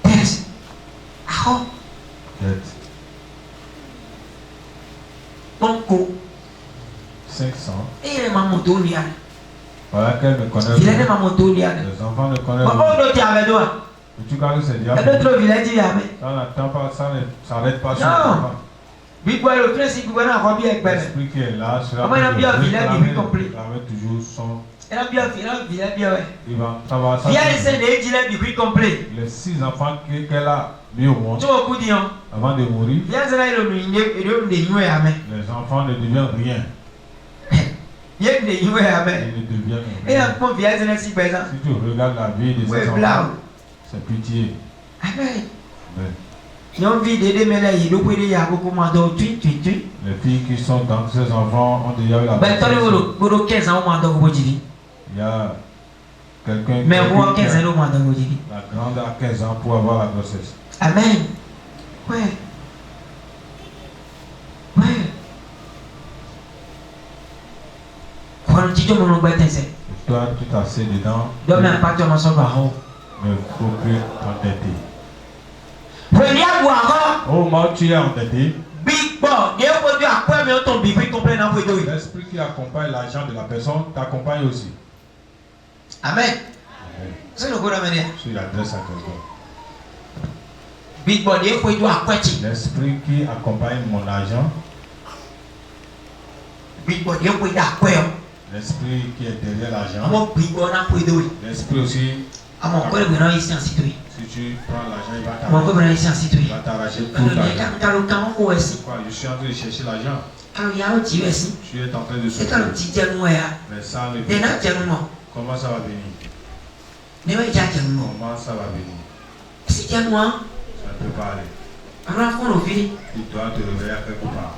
Dette. Ah, Dette. bon coup. 500. Et les mamans d'Oliane. Voilà qu'elle me connaît. Il a des mamans d'Oliane. Les enfants ne connaissent Bon, pas. on doit dire avec toi. Tu crois que c'est Et diable? l'autre village dit avec. Ça n'attend pas, ça ne s'arrête pas sur Non. les enfants. Oui, quoi, le principe, vous voyez, on bien avec Bébé. L'esprit qui est là, cela Comment il a bien vu, il a bien compris. réclame toujours son. Elle a bien fait, il a bien, ouais. Il va travailler ça. Viens essayer de dire les bruits complets. Les 6 enfants qu'elle a mis au monde Tu vois, coup dit, hein. avant de mourir, Viens essayer de le nouer à main. les enfants ne deviennent rien. Viens de nouer à main. Ils ne deviennent Et rien. là, comment viens essayer de si présent? Si tu regardes la vie de Ouais, ces blanc. enfants, c'est pitié. Amen. Mais Ils ont vu des démêlés, ils ont pris des beaucoup moins d'eau, tu. les filles qui sont dans ces enfants ont déjà eu la Ben, t'as conception. le 15 ans au moins d'eau, Il y a quelqu'un mais moi, qui 15 a ans au moins d'eau, la grande à 15 ans pour avoir la grossesse. Amen. Ouais. Ouais. Quand tu dis que mon bête est Et toi, tu t'assieds dedans, donc même pas ton ensemble à haut. mais il ne faut plus t'endetter. Premier boire, Au moment où tu es endetté, big ball, il y a un peu à quoi, mais on tombe big complet dans le dos. l'esprit qui accompagne l'argent de la personne t'accompagne aussi. Amen. Amen. C'est le coup de manière. Si j'adresse à quelqu'un. Big ball, il y a un peu à quoi, L'esprit qui accompagne mon argent, big ball, il y a un peu à quoi. l'esprit qui est derrière l'argent, Mon big ball, on a peu d'eau. l'esprit aussi, À mon corps, il y a ici en citoyen. si tu prends l'argent, il va Mon corps, t'arracher. il y a ici en Il citoyen. va t'arracher Quand tout il y a l'argent. quand le temps, on voit ici. Pourquoi je suis en train de chercher l'argent? Quand il y a un petit ici. Tu es en train de C'est quand le souffrir. petit diable est là. Mais ça ne Il y vient a un pas. diable mort. Comment ça va venir? Il y a un diable mort. Comment ça va venir? Si diable mort, Ça ne peut pas aller. alors on le fait. Tu dois te réveiller à quelque part.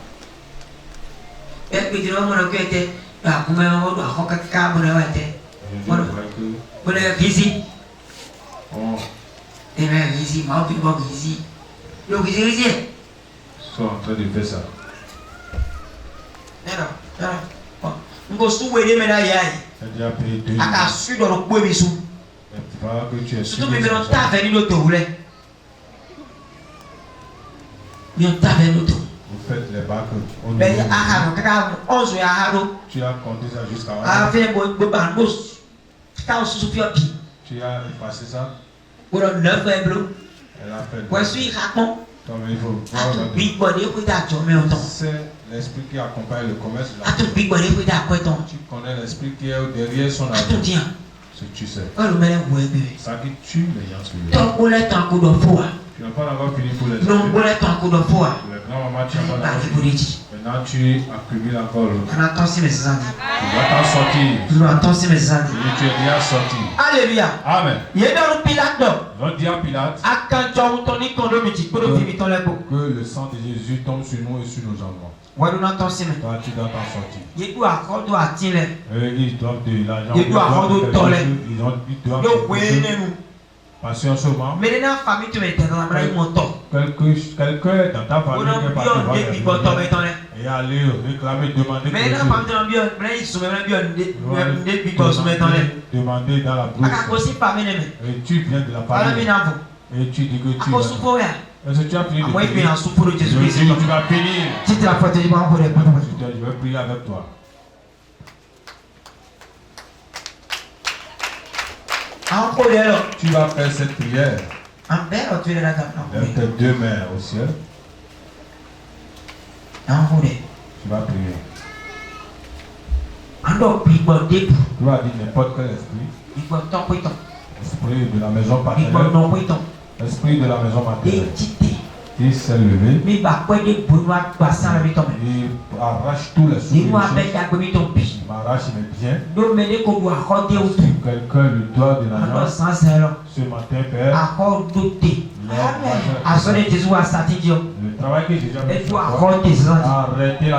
Et puis tu vas me le dire, ah, comment on doit avoir quelque chose de la tête. Je Voilà. voudrais que Vous l'avez visité. on Et bien, visite, ma vie, ma visite. Le visite. soit en train de faire ça. Non. On va soulever les médailles. J'ai déjà payé 2 À ta millions. suite, on peut les sous. Surtout même on t'a venu l'auto roulé. Mais on t'a venu l'auto. Vous faites les bacs. Mais Tu as compté ça jusqu'à 11. Tu as effacé ça. Elle a fait. Comme il faut. C'est l'esprit qui accompagne le commerce de la vie. Tu connais l'esprit qui est derrière son avenir. Ce que tu sais. Ça qui tue les gens sur lui. Tu n'as pas encore fini pour les autres. Grand-maman, tu n'as pas encore fini. Maintenant, tu accumules encore l'autre. Tu vas t'en sortir. Et tu es bien sorti. Alléluia. Amen. Il y a dans le Pilate. Ils ont dit à Pilate que le sang de Jésus tombe sur nous et sur nos enfants. Toi, tu dois t'en sortir. Ils doivent de l'argent. Ils doivent patiemment. Quelqu'un dans ta famille qui est parti et aller réclamer, demander dans la brousse. Et tu viens de la famille. Et tu dis que tu est-ce que tu as fini de prier? Tu vas finir. Je vais prier avec toi. Tu vas faire cette prière. Lève tes deux mains au ciel. Tu vas prier. Tu vas dire n'importe quel esprit. Esprit de la maison paternelle. Esprit de la maison maternelle. Il s'est levé. Il arrache tous les sous. Il m'arrache mes biens. Si quelqu'un lui doit de l'argent ce matin, Père, le travail que j'ai déjà fait, arrêtez la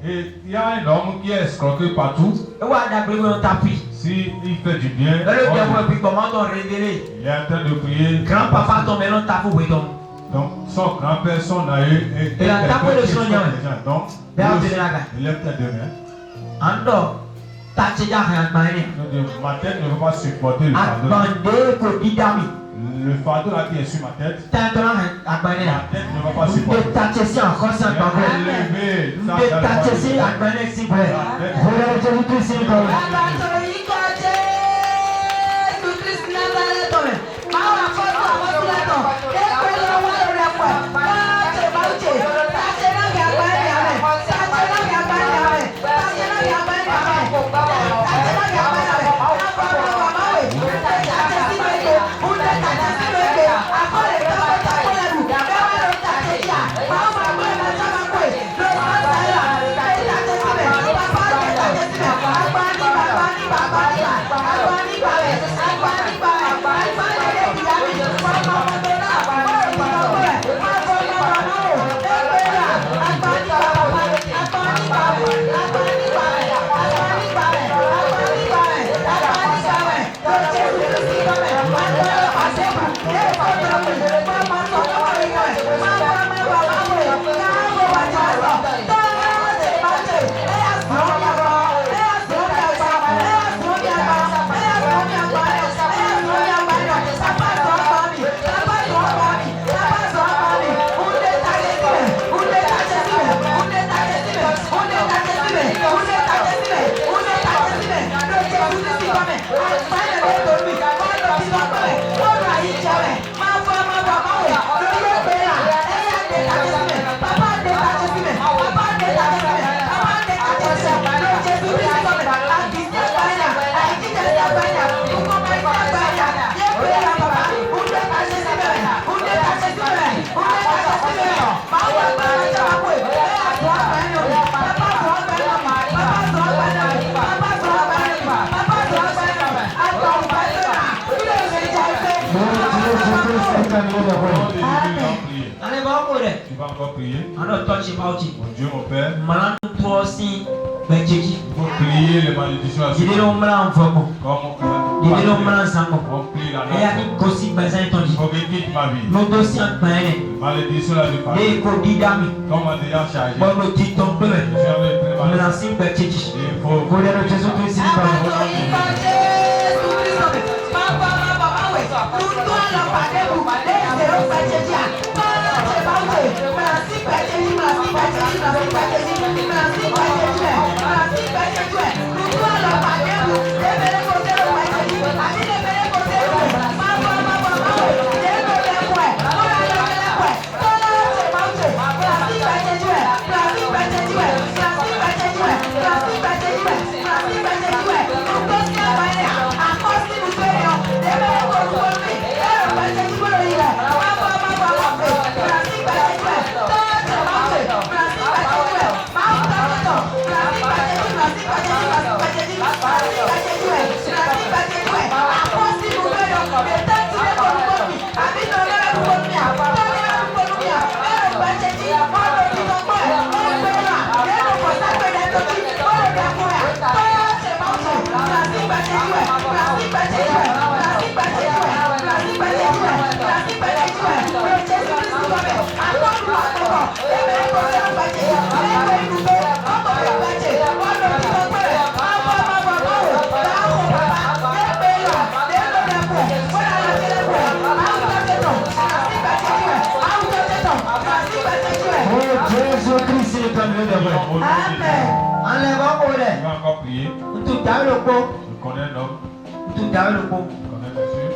Et il y a un homme qui est escroqué partout. Si il fait du bien, il est en train de prier. Grand-papa tombe dans ta fouille. Donc, son grand-père, son aïeux, et la table de son gens. Donc, il lève tes deux mains. Ma tête ne veut pas supporter le fardeau. Le fardeau là qui est sur ma tête. Ma tête ne va pas supporter. Allez, va encore. Tu vas encore prier. Alors, toi, tu vas aussi. Mon Dieu, mon Père. Malade, toi aussi. Ben, tu dis. Il faut prier les malédictions à ce Il est au blanc, en forme. Il est au blanc, en forme. On prie la Et il y a une cosine, ben, ça, il il faut qu'il quitte ma vie. Mon dossier, en pain. Malédiction là de Les famille. codidami. Comme on a déjà chargé. Bon, le petit tombé. Je suis en train de prier. On l'a signé, ben, tu dis. Il faut. Colère de Jésus-Christ, il va.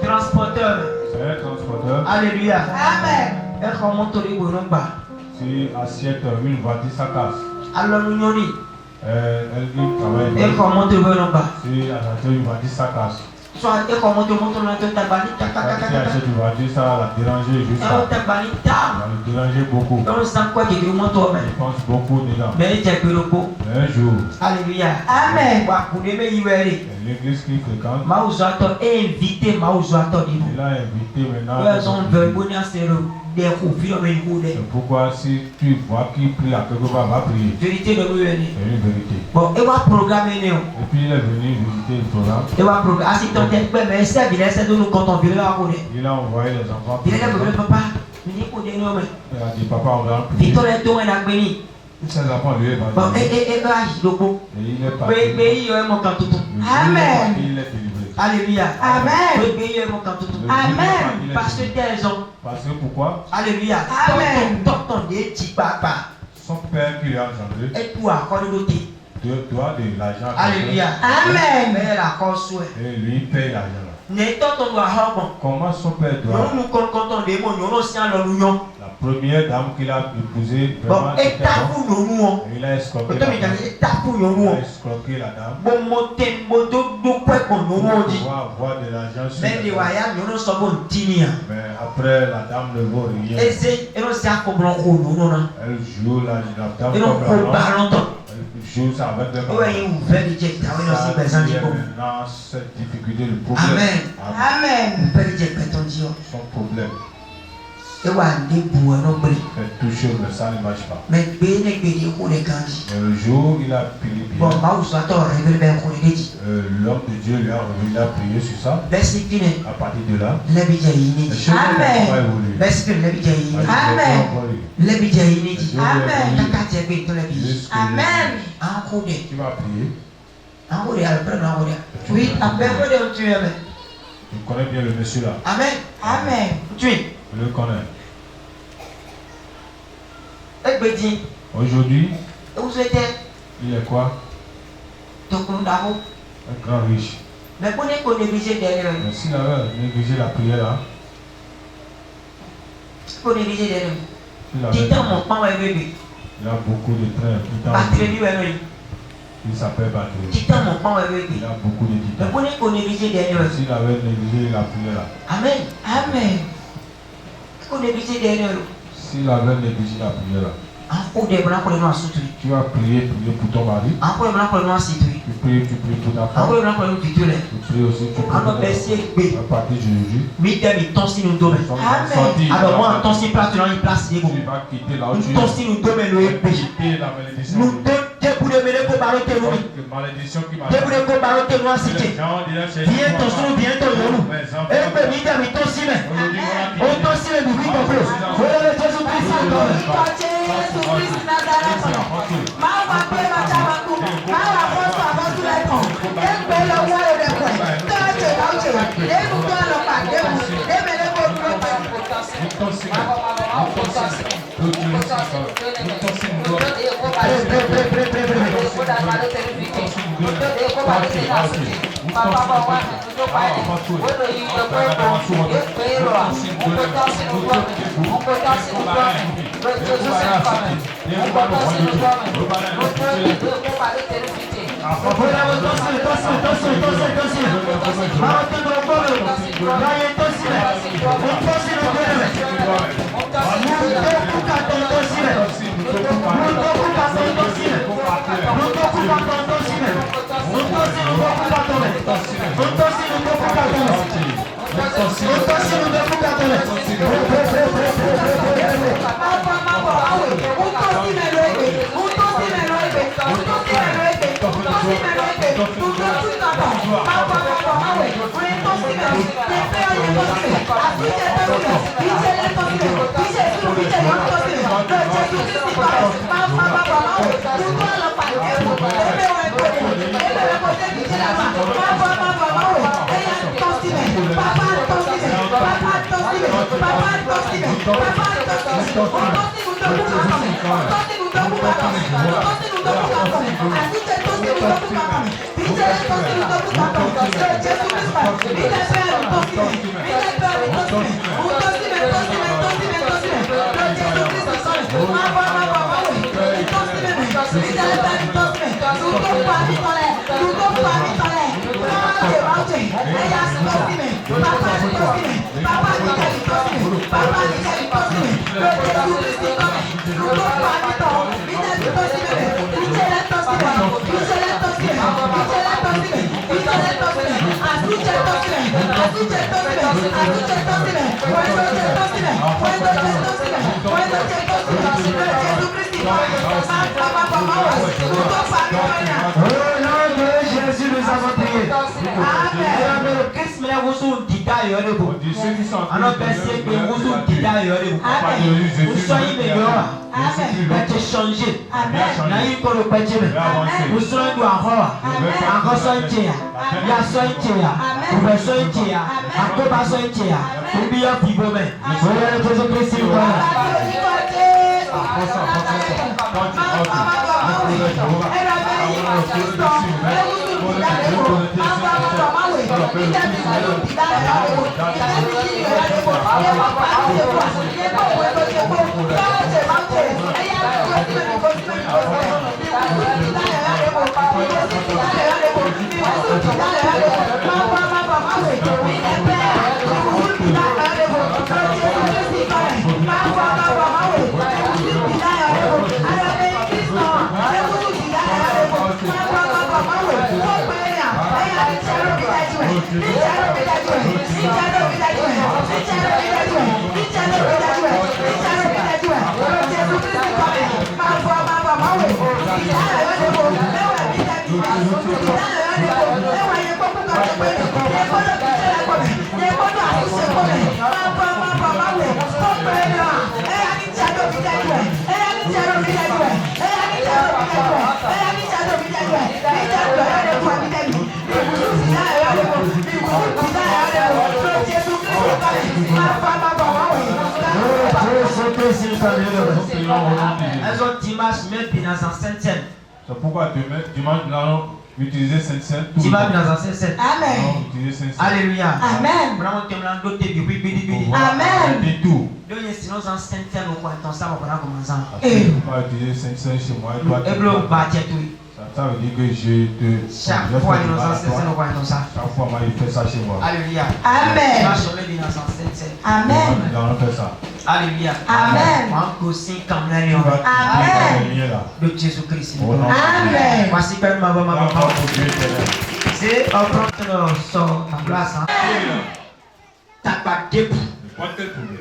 Transporteur. C'est un transporteur. Alléluia. Amen. Et comment tu les vois pas? Si assiette une voiture ça casse. Alors nous n'y. Elle travaille. Et comment tu vois pas? Si assiette une voiture ça casse. Soit et comment tu montes dans ta balita. Si assiette une voiture ça va la déranger juste. Ta balita. Ça va le déranger beaucoup. On sent quoi qui monte toi même. Je pense beaucoup dedans. Mais tu es que le pot. Un jour. Alléluia. Amen. Wa kuneme iwere. L'église qui fréquente. Mauzato invité Mauzato dit. Il a invité maintenant. Ils ont besoin des conflits mais il pourquoi si tu vois qu'il prie à quelque part, va prier. Vérité de nous. C'est une vérité. Bon, et va programmer nous. Et puis il est venu visiter le programme. Et va programmer. Ah si ton tête mais c'est bien c'est de nous quand on vient là. Il a envoyé les enfants. Il a dit papa, il a dit papa on va prier. Victor est tourné à Béni. Ses enfants lui est bon, et il est parti. Mais il est mon canton. Amen. Il est délivré. Alléluia. Amen. Mais il est mon canton. Amen. Parce que tes hommes. Parce que pourquoi? Alléluia. Amen. Ton des petits papa. Son père qui lui a engendré. Et toi, quand nous doit de l'argent. Alléluia. Amen. Mais la cause et lui paye l'argent. Comment son père doit? La première dame qu'il a épousée, vraiment, il a escroqué la dame. Il a escroqué la dame. Pour avoir de l'argent sur la dame. Mais après, la dame ne vaut rien. Elle joue la dame comme la dame. Joue ça avec des ça maintenant cette difficulté, le problème. Amen. Son problème. Fait toucher, mais ça ne marche pas. Mais le jour il a prié bien, l'homme de Dieu lui a révélé, il a prié sur ça. À partir de là, les choses vont évoluer. Amen. Tu vas prier. Oui, Tu connais bien le monsieur là. Amen. Amen. Tu le connais. Aujourd'hui, il est quoi? Un grand riche. Mais s'il avait négligé la prière là, il a beaucoup de trains. Il s'appelle batterie. Il a beaucoup de titans. S'il avait négligé la prière là. Amen. Amen. S'il avait négligé la prière là. Tu vas prier pour ton mari. Tu pries pour ta femme. Tu pries aussi pour ta femme. À partir de aujourd'hui. Alors moi, attention, place dans une place. Tu vas quitter là où tu es. Attention, nous donnons le péché. Quitter la malédiction. Nous donnons Malédiction qui m'a viens ton son, viens ton nom. Et puis, il a mis ton ciment. On ton ciment, nous vivons plus. Voilà le Jésus-Christ. C'est pourquoi dimanche, nous allons utiliser Saint-Saint. Amen. Alléluia. Amen. Amen. Utiliser Saint-Saint chez moi. Ça Ça veut dire que je te. Chaque fois, innocent, c'est le roi innocent. Chaque fois, moi, il fait ça chez moi. Alléluia. Amen. Moi, je mets l'innocent, c'est. Amen. Nous allons faire ça. Alléluia. Amen. Moi, aussi, comme la Tu vas Amen. quitter là. de Jésus-Christ. Au nom de Amen. Voici que ma maman Dieu. Dans notre Dieu éternel. c'est un prendre sort en place. T'as pas debout. Pas tel problème.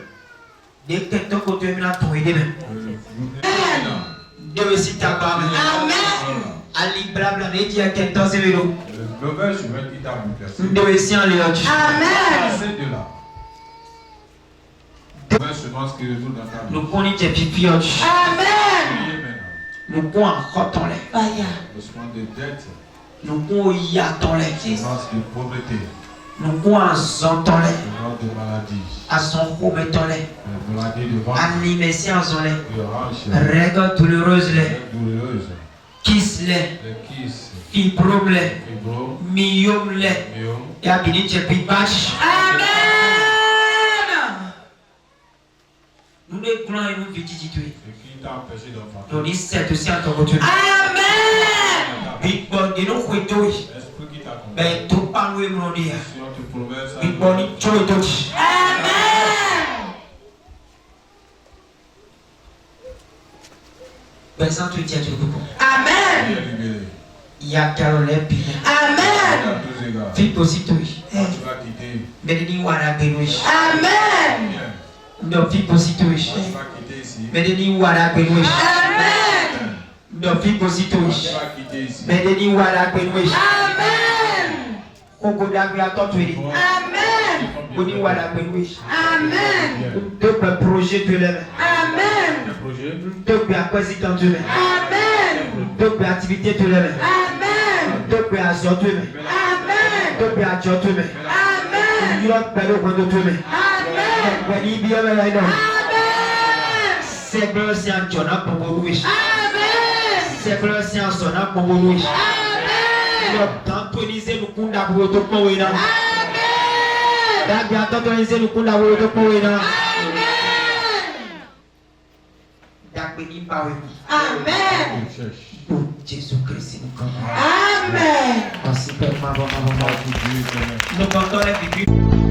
Dès que ton côté est là, ton aider même. Dieu aussi t'a pas amené. Amen. Ali blabla, ne dit à quel temps c'est vélo. Le mauvais chemin qui t'a remplacé. Dieu aussi en léon. Amen. Passez de là. La mauvaise semence qui retourne dans ta vie. Nous connaissons tes pipioches. Amen. Priez maintenant. Nous connaissons encore ton lait. Vaya. Le semence de dette. Nous connaissons ton lait. Semence de pauvreté. Nous connaissons ton lait. Semence de maladie. À son coup, mais ton lait. Maladie de ventre. Animé si en son lait. De hanche. Règle douloureuse lait. Douloureuse. Kiss lait. Les kisses. Fibrome lait. Fibro. Myome lait. Myome. Et à bénir tes pitbach. Amen. Nous les grands et nous petits titués. Ce qui t'a empêché d'enfanter. Nous disons c'est aussi en ton retour. Amen. Big bon, de nous couettos. L'esprit qui t'a conduit. Ben, tout pas nous mon dire. Si on te promet ça. Big bon, il tue et tout. Amen. Ben, sans tu tiens, tu le coupes. Amen. Il y a Caroline Pina. Amen. Fille aussi, toi. Tu vas quitter. Mais il y a la bénouche. Amen. Non, fille aussi, toi. Tu vas quitter ici. Mais il y a la bénouche. Amen. Non, fille aussi, toi. Tu vas quitter ici. Mais il y a la bénouche. Amen. Koko d'agri à toi, tu es. Amen. On y a la bénouche. Amen. Deux projets, tu l'aimes. Amen. Un projet. Deux acquisitions, quand tu l'aimes. Amen. Deux activités, tu l'aimes. Amen. Deux actions, tu l'aimes. Amen. Deux actions, tu l'aimes. Amen. Il y a un père au de tu l'aimes. Amen. Il y a un père Amen. c'est que c'est un John pour vous. Amen. C'est que c'est un son pour vous. Amen. Dans tout lycée, nous comptons pour vous. Amen. Dans tout lycée, nous comptons pour vous. Amen. Amen. Cherche. Pour Jésus-Christ, nous comptons. Amen. Merci, Père, maman. Dieu éternel. Nous comptons les figures.